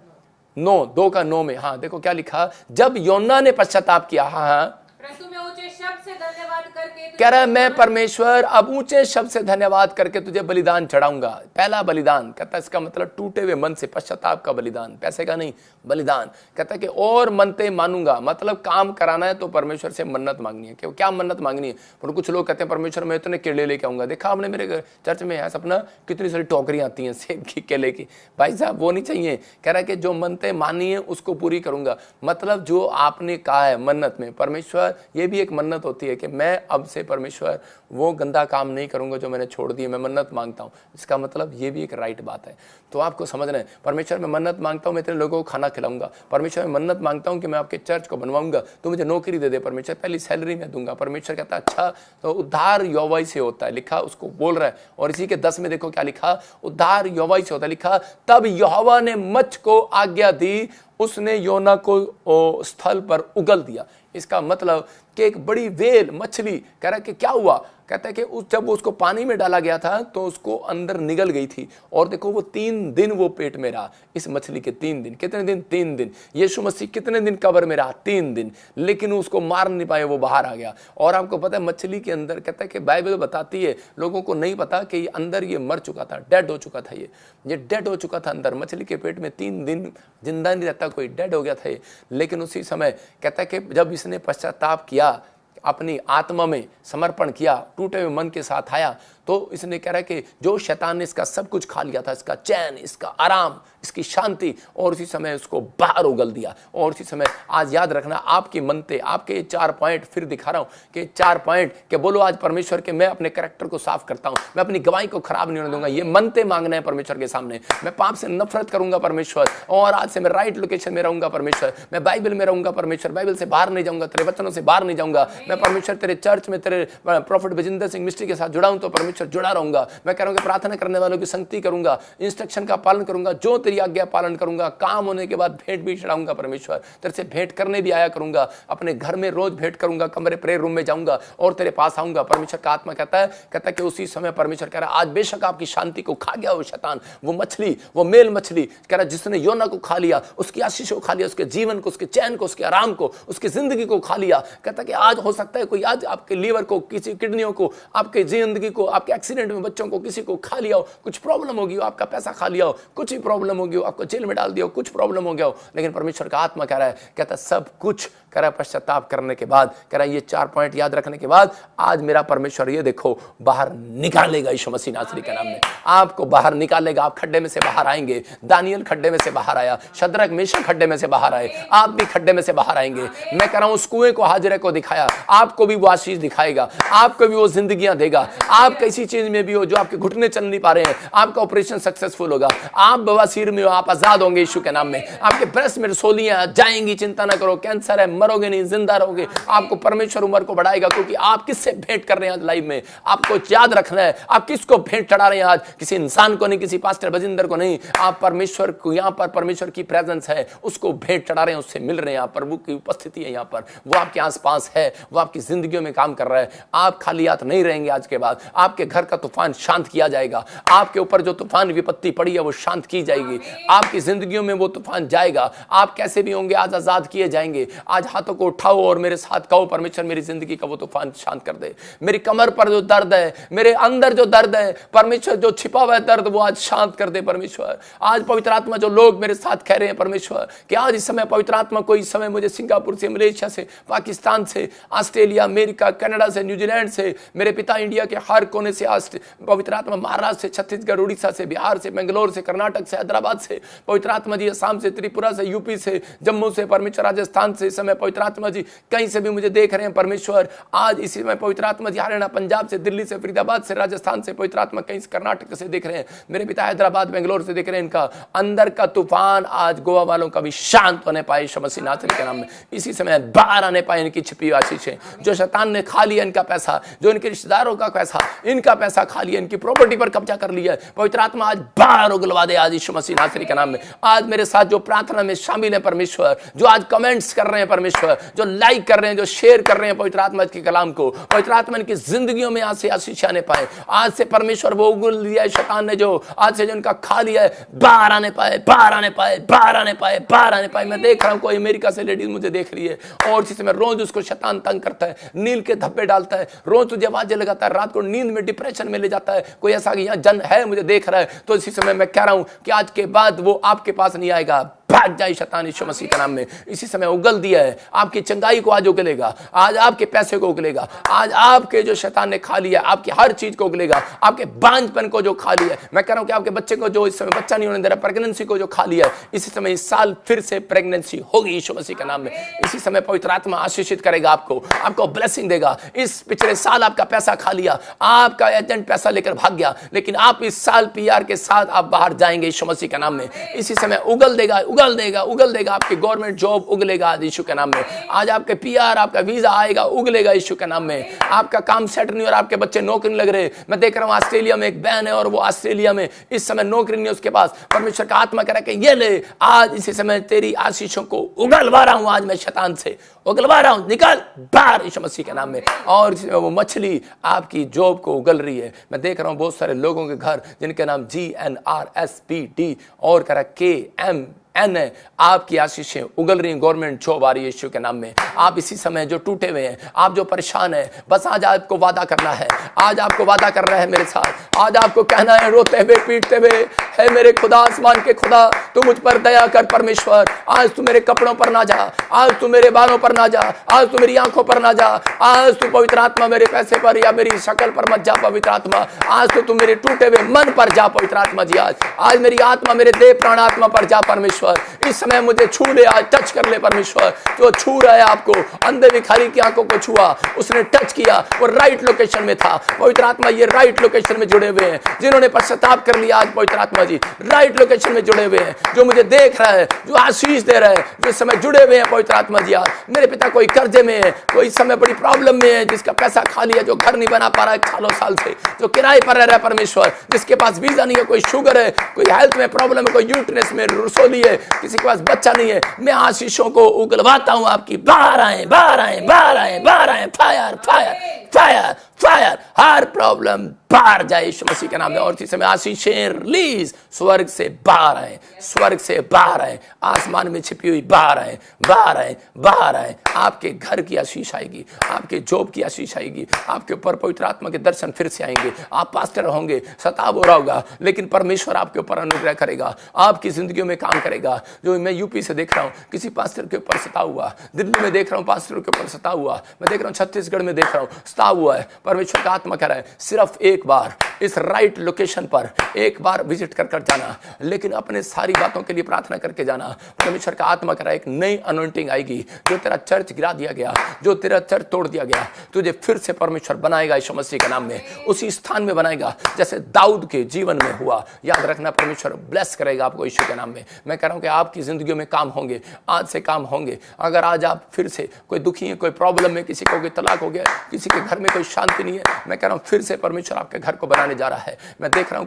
9, 2 का 9 में, हाँ देखो क्या लिखा। जब योना ने पश्चाताप किया, हाँ
परंतु मैं ऊंचे शब्द से धन्यवाद करके
कह रहा है मैं परमेश्वर अब ऊंचे शब्द से धन्यवाद करके तुझे बलिदान चढ़ाऊंगा। पहला बलिदान, कहता है इसका मतलब टूटे हुए मन से पश्चाताप का बलिदान, पैसे का नहीं, बलिदान। कहता है कि और मनते मानूंगा, मतलब काम कराना है तो परमेश्वर से मन्नत मांगनी है। क्यों, क्या मन्नत मांगनी है? पर कुछ लोग कहते हैं परमेश्वर मैं इतने केले लेके आऊंगा। देखा आपने मेरे चर्च में है सपना, कितनी सारी टोकरियां आती हैं सेब की, केले की। भाई साहब वो नहीं चाहिए। कह रहा है कि जो मनते मानी है उसको पूरी करूंगा। मतलब जो आपने कहा है मन्नत में, परमेश्वर ये भी एक मन्नत होती है कि मैं अब से परमेश्वर वो गंदा काम नहीं करूंगा जो मैंने छोड़ दिए, मैं मन्नत मांगता हूं। इसका मतलब ये भी एक राइट बात है। तो आपको समझना है, परमेश्वर मैं मन्नत मांगता हूं मैं इतने लोगों को खाना खिलाऊंगा। परमेश्वर मैं मन्नत मांगता हूं कि मैं आपके चर्च को बनवाऊंगा, तो मुझे नौकरी दे दे परमेश्वर, पहली सैलरी मैं दूंगा। परमेश्वर कहता है अच्छा, तो उद्धार यहोवा से होता है, लिखा उसको बोल रहा है। और इसी के 10 में देखो क्या लिखा, उद्धार यहोवा से होता है। लिखा तब यहोवा ने मच्छ को आज्ञा दी, उसने योना को स्थल पर उगल दिया। इसका मतलब कि एक बड़ी वेल मछली, कह रहा है कि क्या हुआ, कहता है कि जब उसको पानी में डाला गया था तो उसको अंदर निगल गई थी। और देखो वो 3 दिन वो पेट में रहा, इस मछली के 3 दिन। कितने दिन? 3 दिन। यीशु मसीह कितने दिन कब्र में रहा? 3 दिन। लेकिन उसको मार नहीं पाए, वो बाहर आ गया। और आपको पता है मछली के अंदर, कहता है कि बाइबल बताती है, लोगों को नहीं पता कि अंदर ये मर चुका था, डेड हो चुका था। ये डेड हो चुका था अंदर, मछली के पेट में 3 दिन जिंदा नहीं रहता कोई, डेड हो गया था ये। लेकिन उसी समय कहता है कि जब इसने पश्चाताप किया, अपनी आत्मा में समर्पण किया, टूटे हुए मन के साथ आया, तो इसने कह रहा है कि जो शैतान ने इसका सब कुछ खा लिया था, इसका चैन, इसका आराम, इसकी शांति, और उसी समय उसको बाहर उगल दिया। और उसी समय आज याद रखना, आपकी मनते, आपके 4 पॉइंट फिर दिखा रहा हूं कि 4 पॉइंट के बोलो आज परमेश्वर के मैं अपने कैरेक्टर को साफ करता हूं, मैं अपनी गवाही को खराब नहीं होने दूंगा। ये मनते मांगना है परमेश्वर के सामने। मैं पाप से नफरत करूंगा परमेश्वर, और आज से मैं राइट लोकेशन में रहूंगा परमेश्वर, मैं बाइबल में रहूंगा परमेश्वर, बाइबल से बाहर नहीं जाऊंगा, तेरे वचनों से बाहर नहीं जाऊंगा। मैं परमेश्वर तेरे चर्च में तेरे प्रॉफिट बजिंदर सिंह मिस्ट्री के साथ जुड़ा हूं तो परमेश्वर जुड़ा रहूंगा। मैं कह रहा हूं कि प्रार्थना करने वालों की संगति करूंगा, इंस्ट्रक्शन का पालन करूंगा, जो तेरी आज्ञा पालन करूंगा। काम होने के बाद भेंट भी चढ़ाऊंगा परमेश्वर, तेरे से भेंट करने भी आया करूंगा, अपने घर में रोज भेंट करूंगा, कमरे प्रेयर रूम में जाऊंगा और तेरे पास आऊंगा। परमेश्वर का आत्मा कहता है कि उसी समय परमेश्वर कह रहा है आज बेशक आपकी शांति को खा गया वो शैतान, वो मछली, वो मेल मछली, कह रहा है जिसने योना को खा लिया, उसकी आशीष को खा लिया, उसके जीवन को, उसके चैन को, उसके आराम को, उसकी जिंदगी को खा लिया। कहता कि आज हो सकता है कोई आज आपके लीवर को, किसी किडनियों को, आपके जिंदगी को, आपके एक्सीडेंट में बच्चों को, किसी को खा लिया हो, कुछ प्रॉब्लम होगी हो, आपका पैसा खा लिया हो, कुछ ही प्रॉब्लम होगी हो, आपको जेल में डाल दिया हो, कुछ प्रॉब्लम हो गया हो। लेकिन परमेश्वर का आत्मा कह रहा है, कहता सब कुछ कह रहा है पश्चाताप करने के बाद, कह रहा है ये 4 पॉइंट याद रखने के बाद आज मेरा परमेश्वर ये देखो बाहर निकालेगा। यीशु मसीह नासरी के नाम में आपको बाहर निकालेगा। आप खड्डे में से बाहर आएंगे। दानियल खड्डे में से बाहर आया, शद्रक मेशक खड्डे में से बाहर आए, आप भी खड्डे में से बाहर आएंगे। मैं कह रहा हूं उस कुएं को हाजिरे को दिखाया, आपको भी वो आशीष दिखाएगा, आपको भी वो जिंदगियां देगा। आप किसी चीज में भी हो जो आपके घुटने चल नहीं पा रहे हैं, आपका ऑपरेशन सक्सेसफुल होगा। आप बवासीर में हो, आप आजाद होंगे यीशु के नाम में। आपके ब्रेस्ट में रसोलियां जाएंगी, चिंता ना करो। कैंसर है, मरोगे नहीं, जिंदा रहोगे। आपको परमेश्वर उम्र को बढ़ाएगा, क्योंकि आप किससे भेंट कर रहे हैं आज लाइव में। आपको याद रखना है आप किसको भेंट चढ़ा रहे हैं आज, किसी इंसान को नहीं, किसी पास्टर बजिंदर को नहीं, आप परमेश्वर को, यहाँ पर परमेश्वर की प्रेजेंस है, उसको भेंट चढ़ा रहे हैं, उससे मिल रहे हैं। आप प्रभु की उपस्थिति है यहाँ पर, वो आपके आसपास है, वो आपकी जिंदगियों में काम कर रहा है। आप खाली हाथ नहीं रहेंगे आज के बाद। आपके घर का तूफान शांत किया जाएगा, आपके ऊपर जो तूफान विपत्ति पड़ी है वो शांत की जाएगी, आपकी जिंदगियों में वो तूफान जाएगा। आप कैसे भी होंगे आज आजाद किए जाएंगे। आज हाथों को उठाओ और मेरे साथ कहो परमेश्वर मेरी जिंदगी का वो तूफान शांत कर दे। मेरी कमर पर जो दर्द है, मेरे अंदर जो दर्द है, परमेश्वर जो छिपा हुआ है दर्द, वो आज शांत कर दे परमेश्वर। आज पवित्र आत्मा जो लोग मेरे साथ कह रहे हैं परमेश्वर कि आज इस समय पवित्र आत्मा कोई समय मुझे सिंगापुर से, मलेशिया से, पाकिस्तान से, ऑस्ट्रेलिया, अमेरिका, कनाडा से, न्यूजीलैंड से, मेरे पिता इंडिया के हर कोने कोने से, पवित्र आत्मा महाराष्ट्र से, छत्तीसगढ़, उड़ीसा से, बिहार से, बेंगलोर से, कर्नाटक से, हैदराबाद से, पवित्र आत्मा जी असम से, त्रिपुरा से, यूपी से, जम्मू से, परमेश्वर राजस्थान से, इस समय पवित्र आत्मा जी कहीं से भी मुझे देख रहे हैं परमेश्वर, आज इसी समय पवित्र आत्मा जी हरियाणा, पंजाब से, दिल्ली से, फरीदाबाद से, राजस्थान से, पवित्र आत्मा कहीं से कर्नाटक से देख रहे हैं, मेरे पिता हैदराबाद, बेंगलोर से देख रहे हैं, इनका अंदर का तूफान आज गोवा वालों का भी शांत होने पाए यीशु मसीह नासरी के नाम में। इसी समय बाहर आने पाए इनकी छिपी आशीषें, जो शैतान ने खा लिया इनका पैसा, जो इनके रिश्तेदारों का पैसा, इनका पैसा खा लिया, इनकी प्रॉपर्टी पर कब्जा कर लिया, पवित्र आत्मा आज बाहर उगलवा दे आज यीशु मसीह नासरी के नाम में। आज मेरे साथ जो प्रार्थना में शामिल है परमेश्वर, जो आज कमेंट्स कर रहे हैं परमेश्वर, जो लाइक कर रहे हैं, जो शेयर कर रहे हैं पवित्र आत्मा के कलाम को, पवित्र आत्मा इनकी जिंदगियों में आज से आशीष आने पाए। आज से परमेश्वर वो उगल लिया है शैतान ने, जो आज से जो इनका खा लिया है, बाहर आने पाए, बाहर आने पाए, बाहर आने पाए, बाहर आने पाए। मैं देख रहा हूं कोई अमेरिका से लेडीज मुझे देख रही है और इसी समय रोज उसको शैतान तंग करता है, नींद के धब्बे डालता है, रोज तुझे आवाजें लगाता है, रात को नींद में डिप्रेशन में ले जाता है। कोई ऐसा यहाँ जन है मुझे देख रहा है, तो इसी समय मैं कह रहा हूं कि आज के बाद वो आपके पास नहीं आएगा, भाग जाए शैतान यीशु मसीह के नाम में। इसी समय उगल दिया है, आपकी चंगाई को आज उगलेगा, आज आपके पैसे को उगलेगा, आज आपके जो शैतान ने खा लिया आपकी हर चीज को उगलेगा, आपके बांझपन को जो खा लिया है। मैं कह रहा हूं कि आपके बच्चे को जो इस समय बच्चा नहीं होने दे रहा, प्रेगनेंसी को जो खा लिया है, इसी समय इस साल फिर से प्रेगनेंसी होगी यीशु मसीह के नाम में। इसी समय पवित्र आत्मा आशीषित करेगा आपको ब्लेसिंग देगा। इस पिछले साल आपका पैसा खा लिया, आपका एजेंट पैसा लेकर भाग गया, लेकिन आप इस साल पीआर के साथ आप बाहर जाएंगे यीशु मसीह के नाम में। इसी समय उगल देगा, उगल देगा आपकी गवर्नमेंट जॉब उगलेगा आज यीशु के नाम में। आज आपके पीआर, आपका वीजा आएगा, उगलेगा यीशु के नाम में। आपका काम सेट नहीं और आपके बच्चे नौकरी नहीं लग रहे। मैं देख रहा हूं ऑस्ट्रेलिया में एक बहन है और वो ऑस्ट्रेलिया में इस समय नौकरी नहीं है उसके पास। परमेश्वर का आत्मा कह रहा है कि ये ले, आज इसी समय तेरी आशीषों को उगलवा रहा हूं, आज मैं शैतान से उगलवा रहा हूं, निकल बाहर यीशु मसीह के नाम में। और इसी में वो मछली आपकी जॉब को उगल रही है। मैं देख रहा हूं बहुत सारे लोगों के घर जिनके नाम GNRSPD और कह रहा KMN है, आपकी आशीषें उगल रही, गवर्नमेंट जॉब आ रही है यीशु के नाम में। आप इसी समय जो टूटे हुए हैं, आप जो परेशान हैं, बस आज आपको वादा करना है, आज आपको वादा कर रहा है मेरे साथ, आज आपको कहना है रोते हुए पीटते हुए, है मेरे खुदा आसमान के खुदा तू मुझ पर दया कर परमेश्वर। आज तू मेरे कपड़ों पर ना जा, आज तू मेरे बालों पर ना जा, आज तू मेरी आंखों पर ना जा, आज तू पवित्र आत्मा मेरे पैसे पर या मेरी शक्ल पर मत जा पवित्र आत्मा। आज तो तू मेरे टूटे हुए मन पर जा पवित्र आत्मा जी। आज मेरी आत्मा, मेरे देह प्राण आत्मा पर जा परमेश्वर। इस समय मुझे छू ले, आज टच कर ले परमेश्वर। जो छू रहा है आपको, अंधे भिखारी की आंखों को छुआ, उसने टच किया, वो राइट लोकेशन में था। पवित्र आत्मा ये राइट लोकेशन में जुड़े हुए हैं, जिन्होंने पश्चाताप कर लिया आज पवित्र आत्मा जी राइट लोकेशन में जुड़े हुए हैं, जो मुझे देख रहा है, जो आशीष दे रहा है, जो इस समय जुड़े हुए हैं पवित्र आत्मा जी। आज मेरे पिता कोई कर्जे में है, कोई इस समय बड़ी प्रॉब्लम में है, जिसका पैसा खा लिया, जो घर नहीं बना पा रहा है साल से, जो किराए पर रह रहा है परमेश्वर, जिसके पास वीजा नहीं है, कोई शुगर है, कोई हेल्थ में प्रॉब्लम है, कोई यूट्रस में रसोली है, किसी के पास बच्चा नहीं है, मैं आशीषों को उगलवाता हूं आपकी। बाहर आए, बाहर आए, बाहर आए, बाहर आए, फायर फायर फायर फायर, हर प्रॉब्लम बाहर जाए यीशु मसीह के नाम में। और इसी समय आशीषें रिलीज स्वर्ग से बाहर आए, स्वर्ग से बाहर आए, आसमान में छिपी हुई बाहर आए, बाहर आए, बाहर आए। आपके घर की आशीष आएगी, आपके जॉब की आशीष आएगी, आपके ऊपर पवित्र आत्मा के दर्शन फिर से आएंगे। आप पास्टर होंगे, सताव हो रहा होगा, लेकिन परमेश्वर आपके ऊपर अनुग्रह करेगा, आपकी जिंदगियों में काम करेगा। जो मैं यूपी से देख रहा हूँ किसी पास्टर के ऊपर सता हुआ, दिल्ली में देख रहा हूँ पास्टर के ऊपर सता हुआ, मैं देख रहा हूँ छत्तीसगढ़ में देख रहा हूँ सता हुआ है। परमेश्वर का आत्मा कह रहा है सिर्फ एक बार इस राइट लोकेशन पर एक बार विजिट कर जाना, लेकिन अपने सारी बातों के लिए प्रार्थना करके जाना। परमेश्वर का आत्मा कह रहा है एक नई अनॉइंटिंग आएगी। जो तेरा चर्च गिरा दिया गया, जो तेरा चर्च तोड़ दिया गया, तुझे फिर से परमेश्वर बनाएगा यीशु मसीह के नाम में, उसी स्थान में बनाएगा जैसे दाऊद के जीवन में हुआ। याद रखना, परमेश्वर ब्लेस करेगा आपको यीशु के नाम में। मैं कह रहा हूं कि आपकी जिंदगियों में काम होंगे, आज से काम होंगे। अगर आज आप फिर से कोई दुखी है, कोई प्रॉब्लम है, किसी को कोई तलाक हो गया, किसी के घर में कोई शांति नहीं है, मैं कह रहा हूं फिर से परमेश्वर आपके घर को बनाने जा रहा है। मैं देख रहा हूं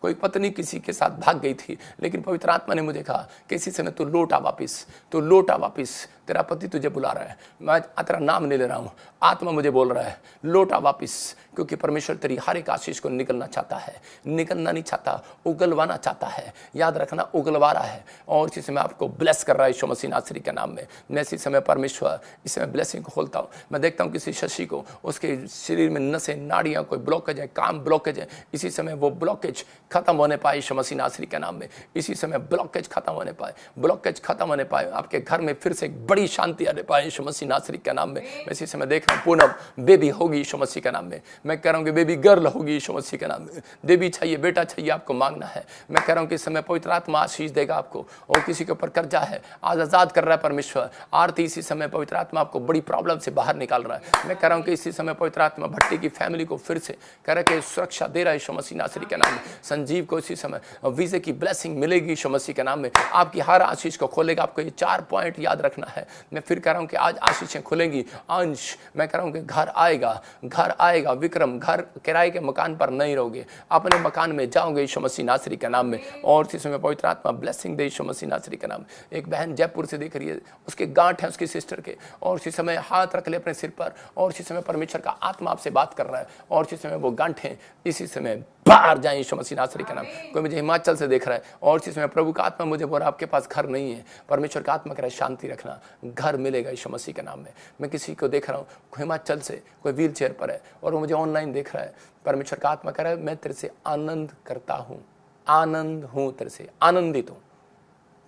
कोई पत्नी किसी के साथ भाग गई थी, लेकिन पवित्र आत्मा ने मुझे कहा कि इसी समय तू लौटा वापिस, तू लौटा वापिस, तेरा पति तुझे बुला रहा है। मैं तेरा नाम नहीं ले रहा हूं, आत्मा मुझे बोल रहा है लौटा वापिस, क्योंकि परमेश्वर तेरी हर एक आशीष को निकलना चाहता है, निकलना नहीं चाहता, उगलवाना चाहता है। याद रखना, उगलवा रहा है और इसी समय आपको ब्लेस कर रहा है यीशु मसीह नासरी के नाम में। मैं इसी समय परमेश्वर इस समय ब्लेसिंग को खोलता हूँ। मैं देखता हूँ किसी शशि को, उसके शरीर में नसें, नाड़ियाँ, कोई ब्लॉकेज है, काम ब्लॉकेज है, इसी समय वो ब्लॉकेज खत्म होने पाए यीशु मसीह नासरी के नाम में। इसी समय ब्लॉकेज खत्म होने पाए, ब्लॉकेज खत्म होने पाए। आपके घर में फिर से एक बड़ी शांति आने पाए यीशु मसीह नासरी के नाम में। मैं इसी समय देख रहा हूँ पूनम बेबी होगी यीशु मसीह के नाम में। मैं कह रहा हूँ कि बेबी गर्ल होगी यीशु मसीह के नाम में। बेबी चाहिए, बेटा चाहिए, आपको मांगना है। मैं कह रहा हूँ कि इस समय पवित्र आत्मा आशीष देगा आपको। और किसी के ऊपर कर्जा है, आज आजाद कर रहा है परमेश्वर। आरती इसी समय पवित्र आत्मा आपको बड़ी प्रॉब्लम से बाहर निकाल रहा है। मैं कह रहा हूँ कि इसी समय पवित्र आत्मा भट्टी की फैमिली को फिर से कह रहा है कि सुरक्षा दे रहा है यीशु मसीह नासरी के नाम में। संजीव को इसी समय वीजे की ब्लेसिंग मिलेगी यीशु मसीह के नाम में। आपकी हर आशीष को खोलेगा। आपको ये 4 पॉइंट याद रखना है। मैं फिर कह रहा हूं कि आज आशीषें खुलेंगी। अंश, मैं कह रहा हूं कि घर आएगा, घर आएगा। विक्रम, घर किराए के मकान पर नहीं रहोगे, अपने मकान में जाओगे यीशु मसीह नासरी के नाम में। और इसी समय पवित्र आत्मा ब्लेसिंग दे यीशु मसीह नासरी के नाम में। एक बहन जयपुर से देख रही है, उसके गांठ है उसकी सिस्टर के, और इसी समय हाथ रख ले अपने सिर पर, और इसी समय परमेश्वर का आत्मा आपसे बात कर रहा है। और इसी समय वो गांठें इसी समय बाहर जाए यीशु मसीह नासरी का नाम। कोई मुझे हिमाचल से देख रहा है, और इसी समय प्रभु का आत्मा मुझे बोल रहा है आपके पास घर नहीं है। परमेश्वर का आत्मा कह रहा है शांति रखना, घर मिलेगा यीशु मसीह के नाम में। मैं किसी को देख रहा हूँ हिमाचल से, कोई व्हील चेयर पर है और वो मुझे ऑनलाइन देख रहा है। परमेश्वर का आत्मा कह रहा है मैं तेरे से आनंद करता हूँ, आनंद हूँ, तेरे से आनंदित हूँ।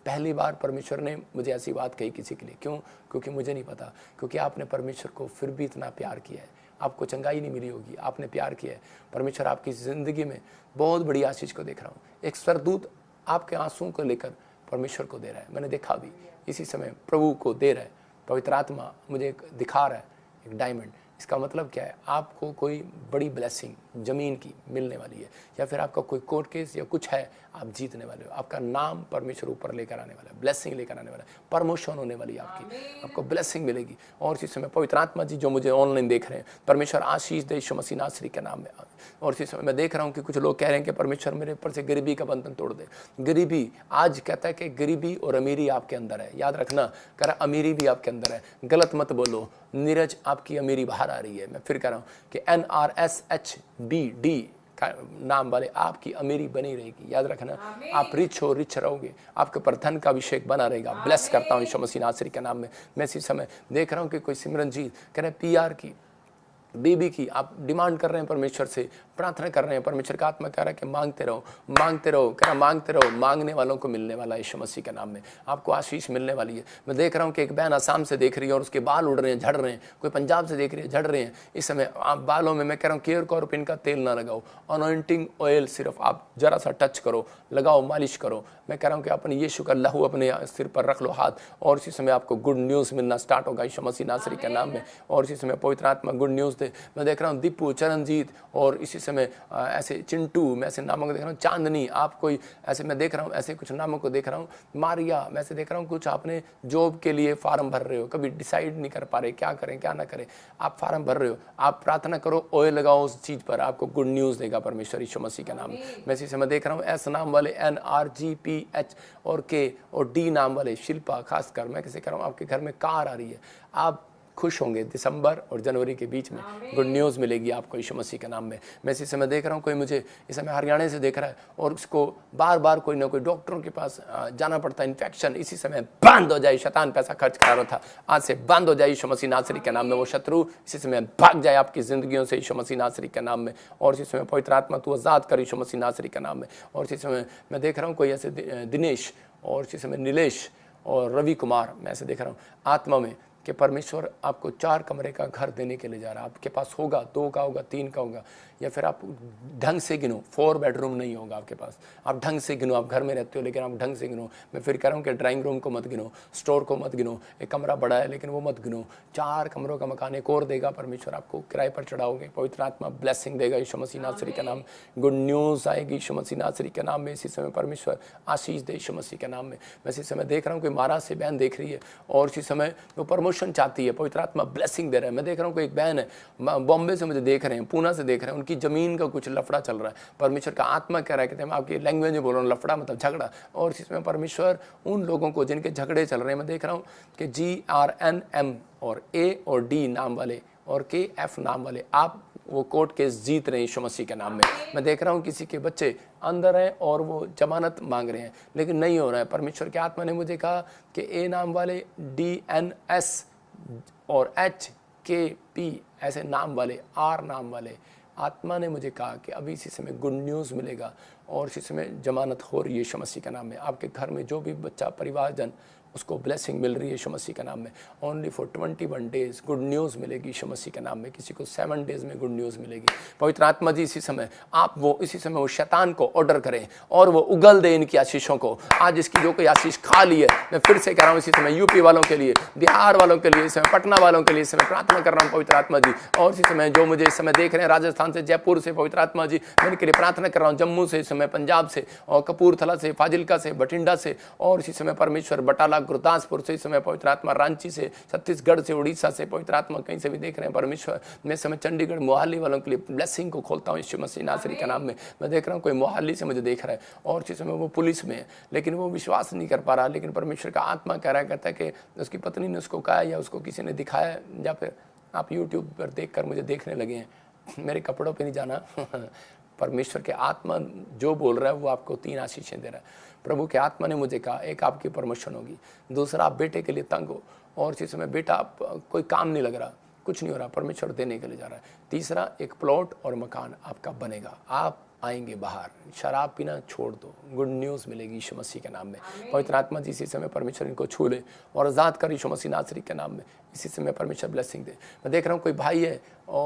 पहली बार परमेश्वर ने मुझे ऐसी बात कही किसी के लिए। क्यों? क्योंकि मुझे नहीं पता, क्योंकि आपने परमेश्वर को फिर भी इतना प्यार किया है। आपको चंगाई नहीं मिली होगी, आपने प्यार किया है। परमेश्वर आपकी ज़िंदगी में बहुत बड़ी आशीष को देख रहा हूँ। एक सरदूत आपके आंसुओं को लेकर परमेश्वर को दे रहा है। मैंने देखा भी, इसी समय प्रभु को दे रहा है। पवित्र आत्मा मुझे दिखा रहा है एक डायमंड। इसका मतलब क्या है? आपको कोई बड़ी ब्लेसिंग ज़मीन की मिलने वाली है, या फिर आपका कोई कोर्ट केस या कुछ है, आप जीतने वाले हो। आपका नाम परमेश्वर ऊपर लेकर आने वाला है, ब्लेसिंग लेकर आने वाला है, प्रमोशन होने वाली है आपकी, आपको ब्लेसिंग मिलेगी। और इसी समय पवित्र आत्मा जी जो मुझे ऑनलाइन देख रहे हैं, परमेश्वर आशीष दे यीशु मसीह नासरी के नाम में। और इसी समय मैं देख रहा हूँ कि कुछ लोग कह रहे हैं कि परमेश्वर मेरे ऊपर से गरीबी का बंधन तोड़ दे। गरीबी, आज कहता है कि गरीबी और अमीरी आपके अंदर है। याद रखना, कह रहा अमीरी भी आपके अंदर है। गलत मत बोलो, नीरज आपकी अमीरी बाहर आ रही है। मैं फिर कह रहा हूँ कि NRSHBD का नाम वाले आपकी अमीरी बनी रहेगी। याद रखना, आप रिच हो, रिच रहोगे। आपके पर धन का अभिषेक बना रहेगा। ब्लेस करता हूँ यीशु मसीह नासरी के नाम में। मैं इसी समय देख रहा हूँ कि कोई सिमरनजीत कह रहे हैं PR की, बेबी की आप डिमांड कर रहे हैं, परमेश्वर से प्रार्थना कर रहे हैं। परमेश्वर का आत्मा कह रहा है कि मांगते रहो, मांगते रहो, कह रहा मांगते रहो। मांगने वालों को मिलने वाला है यीशु मसीह के नाम में। आपको आशीष मिलने वाली है। मैं देख रहा हूँ कि एक बहन असम से देख रही है और उसके बाल उड़ रहे हैं, झड़ रहे हैं। कोई पंजाब से देख रही है, झड़ रहे हैं। इस समय आप बालों में, मैं कह रहा हूँ केयर कॉर्पिन का तेल ना लगाओ, अनॉइंटिंग ऑयल सिर्फ आप जरा सा टच करो, लगाओ, मालिश करो। मैं कह रहा हूँ कि अपने यीशु का लहू अपने सिर पर रख लो हाथ, और इसी समय आपको गुड न्यूज़ मिलना स्टार्ट होगा यीशु मसीह नासरी के नाम में। और इसी समय पवित्र आत्मा गुड न्यूज़ दे। मैं देख रहा हूँ दीपू, चरणजीत, और इसी समय ऐसे चिंटू, मैं ऐसे नामों को देख रहा हूँ। चांदनी, आप कोई ऐसे, मैं देख रहा हूँ ऐसे कुछ नामों को देख रहा हूँ। मारिया, मैं ऐसे देख रहा हूँ कुछ आपने जॉब के लिए फार्म भर रहे हो, कभी डिसाइड नहीं कर पा रहे क्या करें क्या ना करें। आप फार्म भर रहे हो, आप प्रार्थना करो, ऑयल लगाओ उस चीज़ पर, आपको गुड न्यूज़ देगा परमेश्वर यीशु मसीह के नाम में। मैं इसी समय देख रहा हूँ S नाम वाले, NRGPH और K और D नाम वाले, शिल्पा खासकर, मैं कैसे कह रहा हूँ आपके घर में कार आ रही है। आप खुश होंगे। दिसंबर और जनवरी के बीच में गुड न्यूज़ मिलेगी आपको यीशु मसीह के नाम में। मैं इसी समय देख रहा हूँ कोई मुझे इस समय हरियाणा से देख रहा है और उसको बार बार कोई ना कोई डॉक्टरों के पास जाना पड़ता है। इन्फेक्शन इसी समय बंद हो जाए। शैतान पैसा खर्च करा रहा था, आज से बंद हो जाए यीशु मसीह नासरी के नाम में। वो शत्रु इसी समय भाग जाए आपकी जिंदगियों से यीशु मसीह नासरी के नाम में। और इसी समय पवित्र आत्मा तू आज़ाद कर यीशु मसीह नासरी के नाम में। और इसी समय मैं देख रहा हूँ कोई ऐसे दिनेश और इसी समय नीलेश और रवि कुमार, मैं ऐसे देख रहा हूँ आत्मा में कि परमेश्वर आपको 4 कमरे का घर देने के लिए जा रहा है। आपके पास होगा, 2 का होगा, 3 का होगा, या फिर आप ढंग से गिनो, 4 बेडरूम नहीं होगा आपके पास। आप ढंग से गिनो, आप घर में रहते हो लेकिन आप ढंग से गिनो। मैं फिर कह रहा हूँ कि ड्राइंग रूम को मत गिनो, स्टोर को मत गिनो, एक कमरा बड़ा है लेकिन वो मत गिनो। 4 कमरों का मकान एक और देगा परमेश्वर आपको, किराए पर चढ़ाओगे। पवित्र आत्मा ब्लेसिंग देगा यीशु मसीह नासरी के नाम। गुड न्यूज़ आएगी यीशु मसीह नासरी के नाम में। इसी समय परमेश्वर आशीष दे यीशु मसीह के नाम में। मैं इसी समय देख रहा हूँ कोई महाराष्ट्र से बहन देख रही है और इसी समय वो प्रमोशन चाहती है। पवित्र आत्मा ब्लेसिंग दे रहा है। मैं देख रहा हूँ कोई एक बहन है बॉम्बे से मुझे देख रहे हैं, पूना से देख रहे हैं, उनकी ज़मीन का कुछ लफड़ा चल रहा है। परमेश्वर का आत्मा कह रहा है कि मैं आपकी लैंग्वेज में बोल रहा हूँ, लफड़ा मतलब झगड़ा। और इसमें परमेश्वर उन लोगों को जिनके झगड़े चल रहे हैं, मैं देख रहा हूँ कि GRNM और A और D नाम वाले और KF नाम वाले, आप वो कोर्ट केस जीत रहे हैं यीशु मसीह के नाम में। मैं देख रहा हूँ किसी के बच्चे अंदर हैं और वो जमानत मांग रहे हैं लेकिन नहीं हो रहा है। परमेश्वर के आत्मा ने मुझे कहा कि A नाम वाले, DNS और HKP ऐसे नाम वाले, R नाम वाले, आत्मा ने मुझे कहा कि अभी इसी समय गुड न्यूज़ मिलेगा और इसी समय जमानत हो रही है यीशु मसीह के नाम में। आपके घर में जो भी बच्चा परिवारजन उसको ब्लेसिंग मिल रही है यीशु मसीह के नाम में। Only for 21 days good news मिलेगी यीशु मसीह के नाम में। किसी को 7 डेज में गुड न्यूज़ मिलेगी। पवित्र आत्मा जी इसी समय इसी समय वो शैतान को ऑर्डर करें और वो उगल दे इनकी आशीषों को। आज इसकी जो कोई आशीष खा ली है, मैं फिर से कह रहा हूँ इसी समय यूपी वालों के लिए, बिहार वालों के लिए, इस समय पटना वालों के लिए इस समय प्रार्थना कर रहा हूँ पवित्र आत्मा जी। और इसी समय जो मुझे इस समय देख रहे हैं राजस्थान से, जयपुर से, पवित्र आत्मा जी मैं इनके लिए प्रार्थना कर रहा हूँ। जम्मू से इस समय, पंजाब से और कपूरथला से, फाजिल्का से, बठिंडा से और इसी समय परमेश्वर बटाला गुरदासपुर से, इस समय पवित्र आत्मा रांची से, छत्तीसगढ़ से, उड़ीसा से, पवित्र आत्मा कहीं से भी देख रहे हैं परमेश्वर। मैं इस समय चंडीगढ़ मोहाली वालों के लिए ब्लेसिंग को खोलता हूँ यीशु मसीह नासरी के नाम में। मैं देख रहा हूँ कोई मोहाली से मुझे देख रहा है और इस समय वो पुलिस में है, लेकिन वो विश्वास नहीं कर पा रहा, लेकिन परमेश्वर का आत्मा कह रहा है, कहता है कि उसकी पत्नी ने उसको कहा या उसको किसी ने दिखाया या फिर आप यूट्यूब पर देखकर मुझे देखने लगे हैं, मेरे कपड़ों पे नहीं जाना। परमेश्वर के आत्मा जो बोल रहा है वो आपको 3 आशीषें दे रहा है। प्रभु के आत्मा ने मुझे कहा, एक आपकी प्रमोशन होगी, दूसरा आप बेटे के लिए तंग हो और इसी समय बेटा आप कोई काम नहीं लग रहा, कुछ नहीं हो रहा, परमेश्वर देने के लिए जा रहा है, तीसरा एक प्लॉट और मकान आपका बनेगा, आप आएंगे बाहर, शराब पीना छोड़ दो, गुड न्यूज़ मिलेगी यीशु मसीह के नाम में। पवित्र आत्मा जी इसी समय परमेश्वर इनको छू ले और आज़ाद कर यीशु मसीह नासरी के नाम में। इसी समय परमेश्वर ब्लेसिंग दे। मैं देख रहा हूँ कोई भाई है और